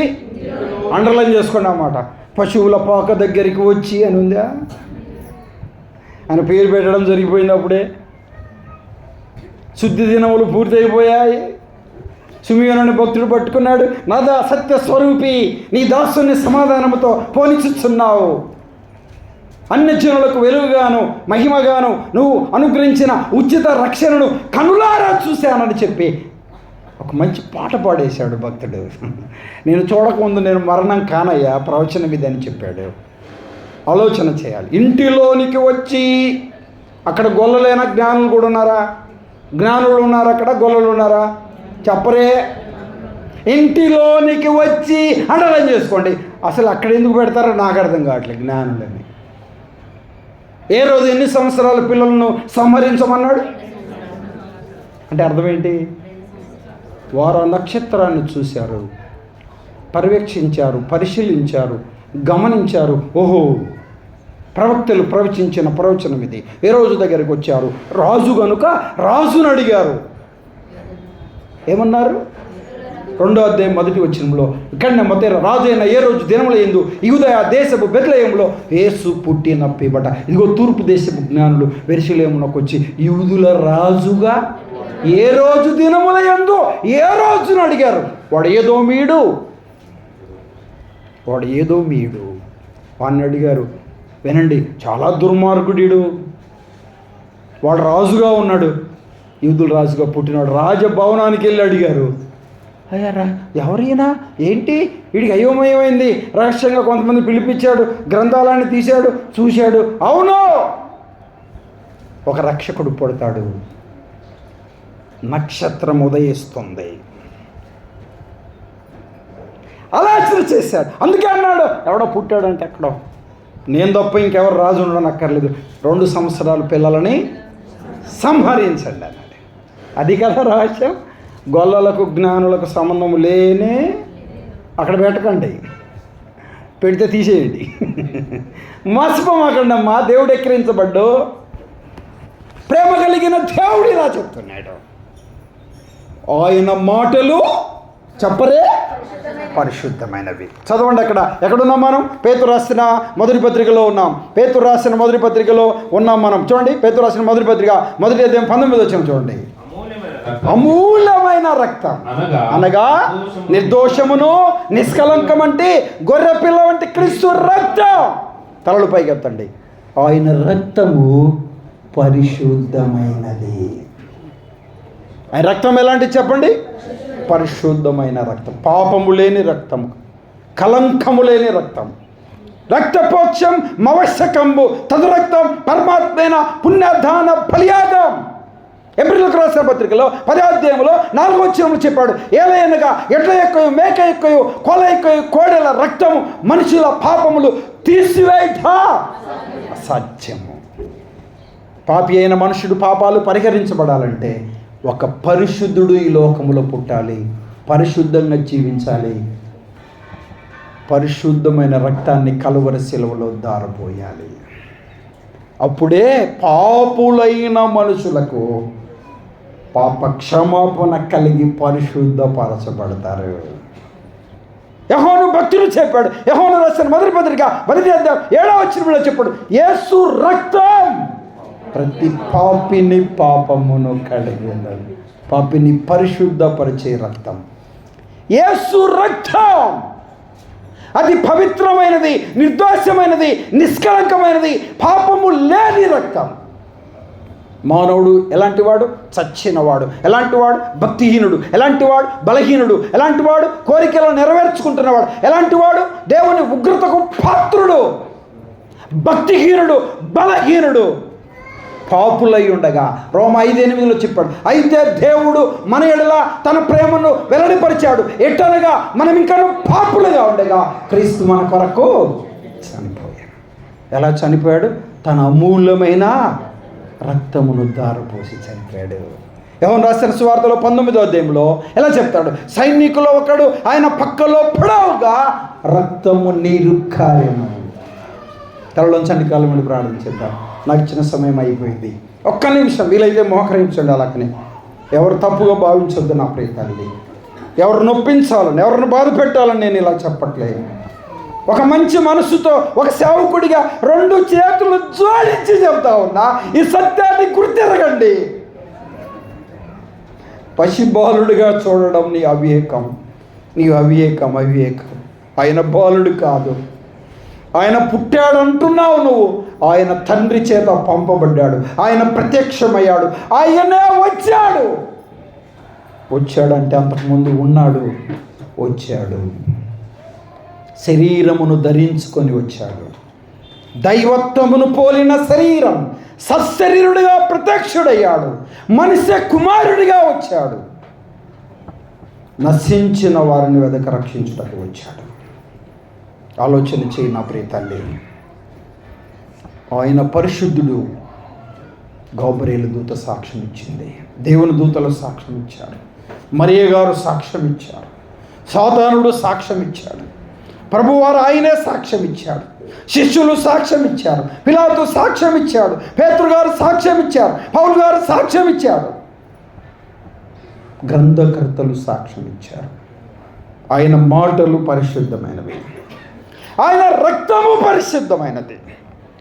అండర్లైన్ చేసుకోండి అన్నమాట. పశువుల పాక దగ్గరికి వచ్చి అని ఉందా? ఆయన పేరు పెట్టడం జరిగిపోయింది. అప్పుడే శుద్ధి దినములు పూర్తయిపోయాయి. సిమియోను భక్తుడు పట్టుకున్నాడు. నాదా సత్య స్వరూపి, నీ దాసుని సమాధానముతో పోనిచుచున్నావు. అన్యజనులకు వెలుగుగాను మహిమగాను నువ్వు అనుగ్రహించిన ఉచిత రక్షణను కనులారా చూశానని చెప్పి ఒక మంచి పాట పాడేశాడు భక్తుడు. నేను చూడకముందు నేను మరణం కానయ్యా, ప్రవచనం ఇది అని చెప్పాడు. ఆలోచన చేయాలి. ఇంటిలోనికి వచ్చి, అక్కడ గొల్లలైన జ్ఞానులు కూడా ఉన్నారా? జ్ఞానులు ఉన్నారు అక్కడ, గొల్లలు ఉన్నారా? చెప్పరే. ఇంటిలోనికి వచ్చి అండర్లైన్ చేసుకోండి. అసలు అక్కడ ఎందుకు పెడతారో నాకు అర్థం కావట్లేదు. జ్ఞానులని ఏ రోజు ఎన్ని సంవత్సరాల పిల్లలను సంహరించమన్నాడు అంటే అర్థం ఏంటి? వారు ఆ నక్షత్రాన్ని చూశారు, పర్యవేక్షించారు, పరిశీలించారు, గమనించారు. ఓహో, ప్రవక్తలు ప్రవచించిన ప్రవచనం ఇది. ఏ రోజు దగ్గరికి వచ్చారు. రాజు కనుక రాజును అడిగారు. ఏమన్నారు? 2వ అధ్యాయం 1వ వచనంలో, ఇక్కడనే మొదటి రాజు అయిన ఏ రోజు దినముల యందు యూదయ దేశపు బెత్లెహేములో యేసు పుట్టిన పిబట. ఇదిగో తూర్పు దేశపు జ్ఞానులు యెరూషలేమునకు వచ్చి యూదుల రాజుగా ఏ రోజు దినముల యందు ఏ రోజును అడిగారు. వాడు ఏదో మీడు వాడిని అడిగారు. వినండి, చాలా దుర్మార్గుడు. వాడు రాజుగా ఉన్నాడు, యూదుల రాజుగా పుట్టినాడు. రాజభవనానికి వెళ్ళి అడిగారు. అయ్యారా, ఎవరైనా ఏంటి? వీడికి అయోమయమైంది. రహస్యంగా కొంతమంది పిలిపించాడు, గ్రంథాలన్నీ తీశాడు, చూశాడు. అవును, ఒక రక్షకుడు పుడతాడు, నక్షత్రం ఉదయిస్తుంది. ఆలోచన చేశాడు. అందుకే అన్నాడు, ఎవడో పుట్టాడంటే ఎక్కడో, నేను తప్ప ఇంకెవరు రాజు ఉండనక్కర్లేదు, 2 సంవత్సరాల పిల్లలని సంహరించండి అన్నాడు. అది కదా రహస్యం. గొల్లలకు జ్ఞానులకు సంబంధం లేనే అక్కడ పెట్టకండి, పెడితే తీసేయండి. మోసపోమాకండి అమ్మా. దేవుడు ఎక్కిరించబడ్డు, ప్రేమ కలిగిన దేవుడు ఇలా చెప్తున్నాడు, ఆయన మాటలు చెప్పరే పరిశుద్ధమైనవి. చదవండి, ఎక్కడున్నాం మనం? పేతురు రాసిన మొదటి పత్రికలో ఉన్నాం. పేతురు రాసిన మొదటి పత్రికలో ఉన్నాం మనం. చూడండి, పేతురు రాసిన మొదటి పత్రిక 1వ అధ్యాయం 19వ వచనం చూడండి. అమూల్యమైన రక్తం అనగా నిర్దోషమును నిష్కలంకం అంటే గొర్రె పిల్ల వంటి క్రీస్తు రక్తం. తలలు పైకెత్తండి. ఆయన రక్తము పరిశుద్ధమైనది. ఆయన రక్తం ఎలాంటిది చెప్పండి? పరిశుద్ధమైన రక్తం, పాపము లేని రక్తం, కలంకము లేని రక్తం. రక్తపోక్షం మవశ్యకంబు తదు రక్తం పరమాత్మైన పుణ్యదాన బలియాగం. ఎబ్రిలకు రాసిన పత్రికలో 10వ అధ్యాయంలో 4వ వచనంలో చెప్పాడు, ఏలయనగా ఎడ్ల ఎక్కువ, మేక ఎక్కువ, కొల ఎక్కువ, కోడెల రక్తము మనుషుల పాపములు తీసివేయట అసాధ్యము. పాపి అయిన మనుషుడు పాపాలు పరిహరించబడాలంటే ఒక పరిశుద్ధుడు ఈ లోకములో పుట్టాలి, పరిశుద్ధంగా జీవించాలి, పరిశుద్ధమైన రక్తాన్ని కలువరి శిలువలో దారపోయాలి. అప్పుడే పాపులైన మనుషులకు పాప క్షమాపణ కలిగి పరిశుద్ధపరచబడతారు. యోహాను భక్తులు చెప్పాడు, యోహాను రాసిన మొదటి పత్రిక 7వ వచనంలో చెప్పాడు, యేసు రక్తం ప్రతి పాపిని పాపమును కడిగినది. పాపిని పరిశుద్ధపరిచే రక్తం యేసు రక్తం. అది పవిత్రమైనది, నిర్దోషమైనది, నిష్కలంకమైనది, పాపము లేని రక్తం. మానవుడు ఎలాంటివాడు? చచ్చినవాడు. ఎలాంటివాడు? భక్తిహీనుడు. ఎలాంటివాడు? బలహీనుడు. ఎలాంటివాడు? కోరికలను నెరవేర్చుకుంటున్నవాడు. ఎలాంటివాడు? దేవుని ఉగ్రతకు పాత్రుడు. భక్తిహీనుడు, బలహీనుడు, పాపులై ఉండగా రోమా 5:8 చెప్పాడు, అయితే దేవుడు మన ఎడల తన ప్రేమను వెల్లడిపరిచాడు, ఎట్టనగా మనం ఇంకా పాపులుగా ఉండగా క్రీస్తు మన కొరకు చనిపోయాడు. ఎలా చనిపోయాడు? తన అమూల్యమైన రక్తమును దారపోసి చనిపోయాడు. యోహాను రాసిన సువార్తలో 19వ అధ్యాయంలో ఎలా చెప్తాడు, సైనికులో ఒకడు ఆయన పక్కలో పొడవుగా రక్తము నీరు కార్యము. తలలోంచండి, కాలం నుండి ప్రార్థించేద్దాం. నాకు ఇచ్చిన సమయం అయిపోయింది. ఒక్క నిమిషం వీలైతే మోకరించండి. అలాగనే ఎవరు తప్పుగా భావించొద్దు నా ప్రియతల్లి. ఎవరు నొప్పించాలని, ఎవరిని బాధ పెట్టాలని నేను ఇలా చెప్పట్లేదు. ఒక మంచి మనసుతో ఒక సేవకుడిగా 2 చేతులు జోడించి చెప్తా ఉన్నా, ఈ సత్యాన్ని గుర్తిరగండి. పసిబాలుడిగా చూడడం నీ అవివేకం, అవివేకం. ఆయన బాలుడు కాదు, ఆయన పుట్టాడంటున్నావు నువ్వు. ఆయన తండ్రి చేత పంపబడ్డాడు, ఆయన ప్రత్యక్షమయ్యాడు, ఆయనే వచ్చాడంటే అంతకుముందు ఉన్నాడు, వచ్చాడు, శరీరమును ధరించుకొని వచ్చాడు. దైవత్వమును పోలిన శరీరం, సశరీరుడిగా ప్రత్యక్షుడయ్యాడు, మనిషి కుమారుడిగా వచ్చాడు, నశించిన వారిని వెదక రక్షించుటకు వచ్చాడు. ఆలోచన చేయి నా ప్రియ తల్లి. ఆయన పరిశుద్ధుడు. గౌబరేలు దూత సాక్ష్యం ఇచ్చింది, దేవుని దూతలు సాక్ష్యం ఇచ్చారు, మరియ గారు సాక్ష్యం ఇచ్చారు, సాతానుడు సాక్ష్యం ఇచ్చాడు, ప్రభువారు ఆయనే సాక్ష్యం ఇచ్చాడు, శిష్యులు సాక్ష్యం ఇచ్చారు, పిలాతు సాక్ష్యం ఇచ్చాడు, పేతురు గారు సాక్ష్యం ఇచ్చారు, పౌలు గారు సాక్ష్యం ఇచ్చారు, గ్రంథకర్తలు సాక్ష్యం ఇచ్చారు. ఆయన మాటలు పరిశుద్ధమైనవి, ఆయన రక్తము పరిశుద్ధమైనది.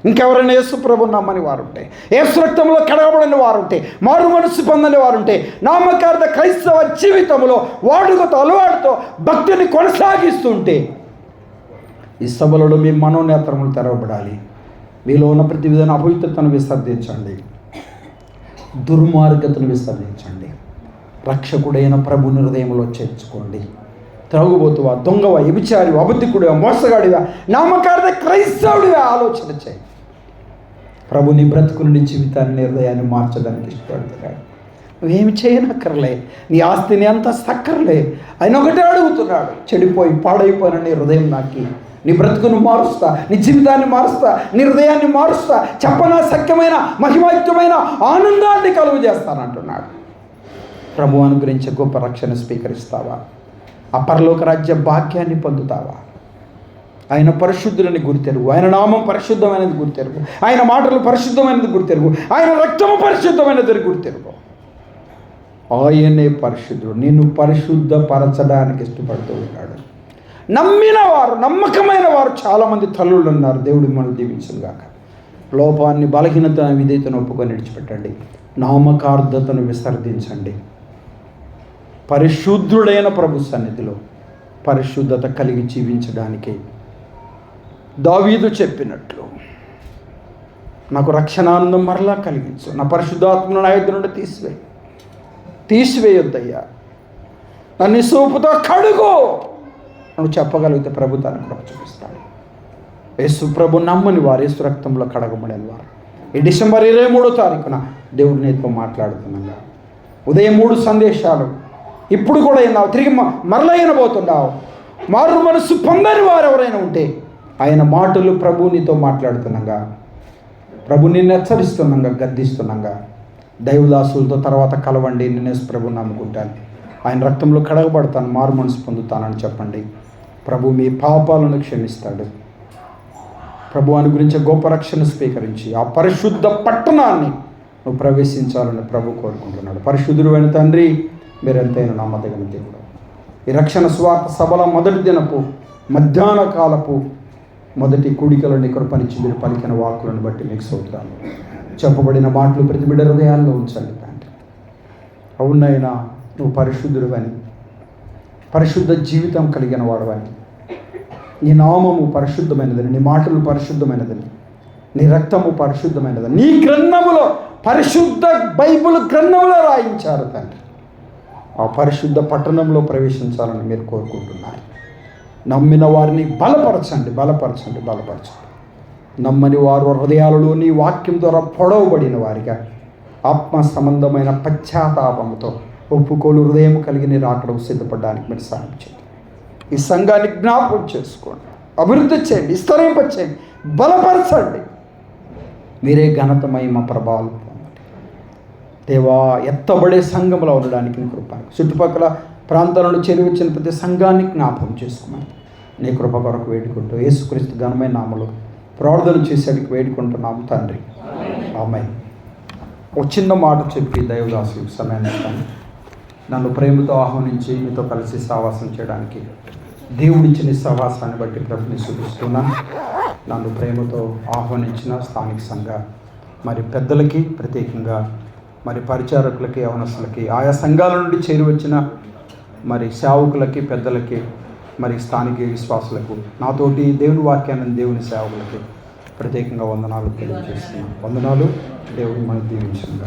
ఇంకెవరైనా యేసు ప్రభువుని నమ్మని వారుంటే, యేసు రక్తంలో కడగబడిన వారుంటే, మారు మనసు పొందని వారుంటే, నామకార్థ క్రైస్తవ జీవితంలో వాడుకతో అలవాటుతో భక్తిని కొనసాగిస్తుంటే, ఈ సభలలో మీ మనోనేత్రములు తెరవబడాలి. మీలో ఉన్న ప్రతి విధాన అపవిత్రతను విసర్జించండి, దుర్మార్గతను విసర్జించండి, రక్షకుడైన ప్రభుని హృదయంలో చేర్చుకోండి. త్రాగుబోతువా, దొంగవా, వ్యభిచారివా, అబద్ధికుడివా, మోసగాడివా, నామకార్థ క్రైస్తవుడివా, ఆలోచన చేయి. ప్రభు నీ బ్రతుకు నుండి జీవితాన్ని, హృదయాన్ని మార్చడానికి ఇష్టపడుతున్నాడు. నువ్వేమి చేయనక్కర్లే, నీ ఆస్తిని అంతా సక్కర్లే. ఆయన ఒకటే అడుగుతున్నాడు, చెడిపోయి పాడైపోయిన నీ హృదయం నాకి, నీ బ్రతుకును మారుస్తా, నీ జీవితాన్ని మారుస్తా, నీ హృదయాన్ని మారుస్తా, చెప్పనా సఖ్యమైన మహిమయుక్తమైన ఆనందాన్ని కలుగు చేస్తానంటున్నాడు. ప్రభు అనుగ్రహించే గొప్ప రక్షణ స్వీకరిస్తావా? ఆ పరలోక రాజ్య భాగ్యాన్ని పొందుతావా? ఆయన పరిశుద్ధులని గుర్తెరుగు, ఆయన నామం పరిశుద్ధమైనది గుర్తెరుగు, ఆయన మాటలు పరిశుద్ధమైనది గుర్తెరుగు, ఆయన రక్తము పరిశుద్ధమైనది గుర్తెరుగు. ఆయనే పరిశుద్ధుడు, నిన్ను పరిశుద్ధపరచడానికి ఇష్టపడుతూ ఉన్నాడు. నమ్మిన వారు, నమ్మకమైన వారు చాలామంది తల్లులు ఉన్నారు. దేవుడు మిమ్మల్ని దీవించుగాక. లోపాన్ని, బలహీనతను, విధేయతను ఒప్పుకొని విడిచిపెట్టండి. నామకార్థతను విసర్జించండి. పరిశుద్ధుడైన ప్రభు సన్నిధిలో పరిశుద్ధత కలిగి జీవించడానికి దావీదు చెప్పినట్లు, నాకు రక్షణానందం మరలా కలిగించు, నా పరిశుద్ధాత్మను నా యొద్ద నుండి తీసివేయొద్దయ్యా, నన్ను సోపుతో కడుగు నువ్వు చెప్పగలిగితే ప్రభు తన కృప చూపిస్తాడు. యేసు ప్రభు నమ్మని వారు, యేసు రక్తంలో కడగబడిన వారు. ఈ డిసెంబర్ 23వ తారీఖున దేవుడు నీతో మాట్లాడుతున్నాగా, ఉదయం 3 సందేశాలు ఇప్పుడు కూడా విన్నావు, తిరిగి మరలా వినబోతున్నావు. మారు మనసు పొందని వారు ఎవరైనా ఉంటే ఆయన మాటలు ప్రభు నీతో మాట్లాడుతున్నాగా, ప్రభు నిన్ను హెచ్చరిస్తున్నాగా, గద్దిస్తున్నాగా, దైవదాసులతో తర్వాత కలవండి, నిన్నే ప్రభు నమ్ముకుంటాను, ఆయన రక్తంలో కడగబడతాను, మారు మనసు పొందుతానని చెప్పండి. ప్రభు మీ పాపాలను క్షమిస్తాడు. ప్రభు అనుగురించే గొప్ప రక్షణ స్వీకరించి ఆ పరిశుద్ధ పట్టణాన్ని నువ్వు ప్రవేశించాలని ప్రభు కోరుకుంటున్నాడు. పరిశుద్ధుడు అయిన తండ్రి, మీరెంతైనా నమ్మదగిన దేవుడు. ఈ రక్షణ స్వార్థ సభల మొదటి దినపు మధ్యాహ్న కాలపు మొదటి కూడికలని కృపనిచ్చి మీరు పలికిన వాక్కులను బట్టి మీకు స్తోత్రాలు. చెప్పబడిన మాటలు ప్రతి బిడ్డ హృదయాల్లో ఉంచండి తండ్రి. అవునైనా నువ్వు పరిశుద్ధుడువని, పరిశుద్ధ జీవితం కలిగిన వాడవని, నీ నామము పరిశుద్ధమైనదని, నీ మాటలు పరిశుద్ధమైనదని, నీ రక్తము పరిశుద్ధమైనదని నీ గ్రంథములో, పరిశుద్ధ బైబిల్ గ్రంథంలో రాయించారు తండ్రి. ఆ పరిశుద్ధ పట్టణంలో ప్రవేశించాలని మీరు కోరుకుంటున్నారు. నమ్మిన వారిని బలపరచండి. నమ్మని వారు హృదయాలలో నీ వాక్యం ద్వారా పొడవబడిన వారిగా ఆత్మ సంబంధమైన పశ్చాత్తాపంతో ఒప్పుకోలు హృదయం కలిగి నీ రాకడకు సిద్ధపడడానికి మీరు సహాయం చేయండి. ఈ సంఘాన్ని జ్ఞాపకం చేసుకోండి, అభివృద్ధి చేయండి, విస్తరింపచేయండి, బలపరచండి. మీరే ఘనత, మహిమ, ప్రభావాలు పొందండి దేవా. ఎత్తబడే సంఘంలో ఉండడానికి నీ కృప, చుట్టుపక్కల ప్రాంతాలను చేరువచ్చిన ప్రతి సంఘాన్ని జ్ఞాపకం చేసుకోమని నీ కృప కొరకు వేడుకుంటూ యేసుక్రీస్తు ఘనమైన నామములో ప్రార్థన చేసేందుకు వేడుకుంటున్నాము తండ్రి, ఆమేన్. ఒక చిన్న మాట చెప్పి దైవదాసు సమయాన్ని ఇస్తాను. నన్ను ప్రేమతో ఆహ్వానించి మీతో కలిసి సహవాసం చేయడానికి దేవుడిచ్చిన సహవాసాన్ని బట్టి ప్రభుని చూపిస్తున్నాను. నన్ను ప్రేమతో ఆహ్వానించిన స్థానిక సంఘ మరి పెద్దలకి, ప్రత్యేకంగా మరి పరిచారకులకి, యవనస్తులకి, ఆయా సంఘాల నుండి చేరువచ్చిన మరి సేవకులకి, పెద్దలకి, మరి స్థానిక విశ్వాసులకు, నాతోటి దేవుని వాక్యాన్ని దేవుని సేవకులకి ప్రత్యేకంగా వందనాలు తెలియజేస్తున్నాను. వందనాలు. దేవుని మనం దీవించండి.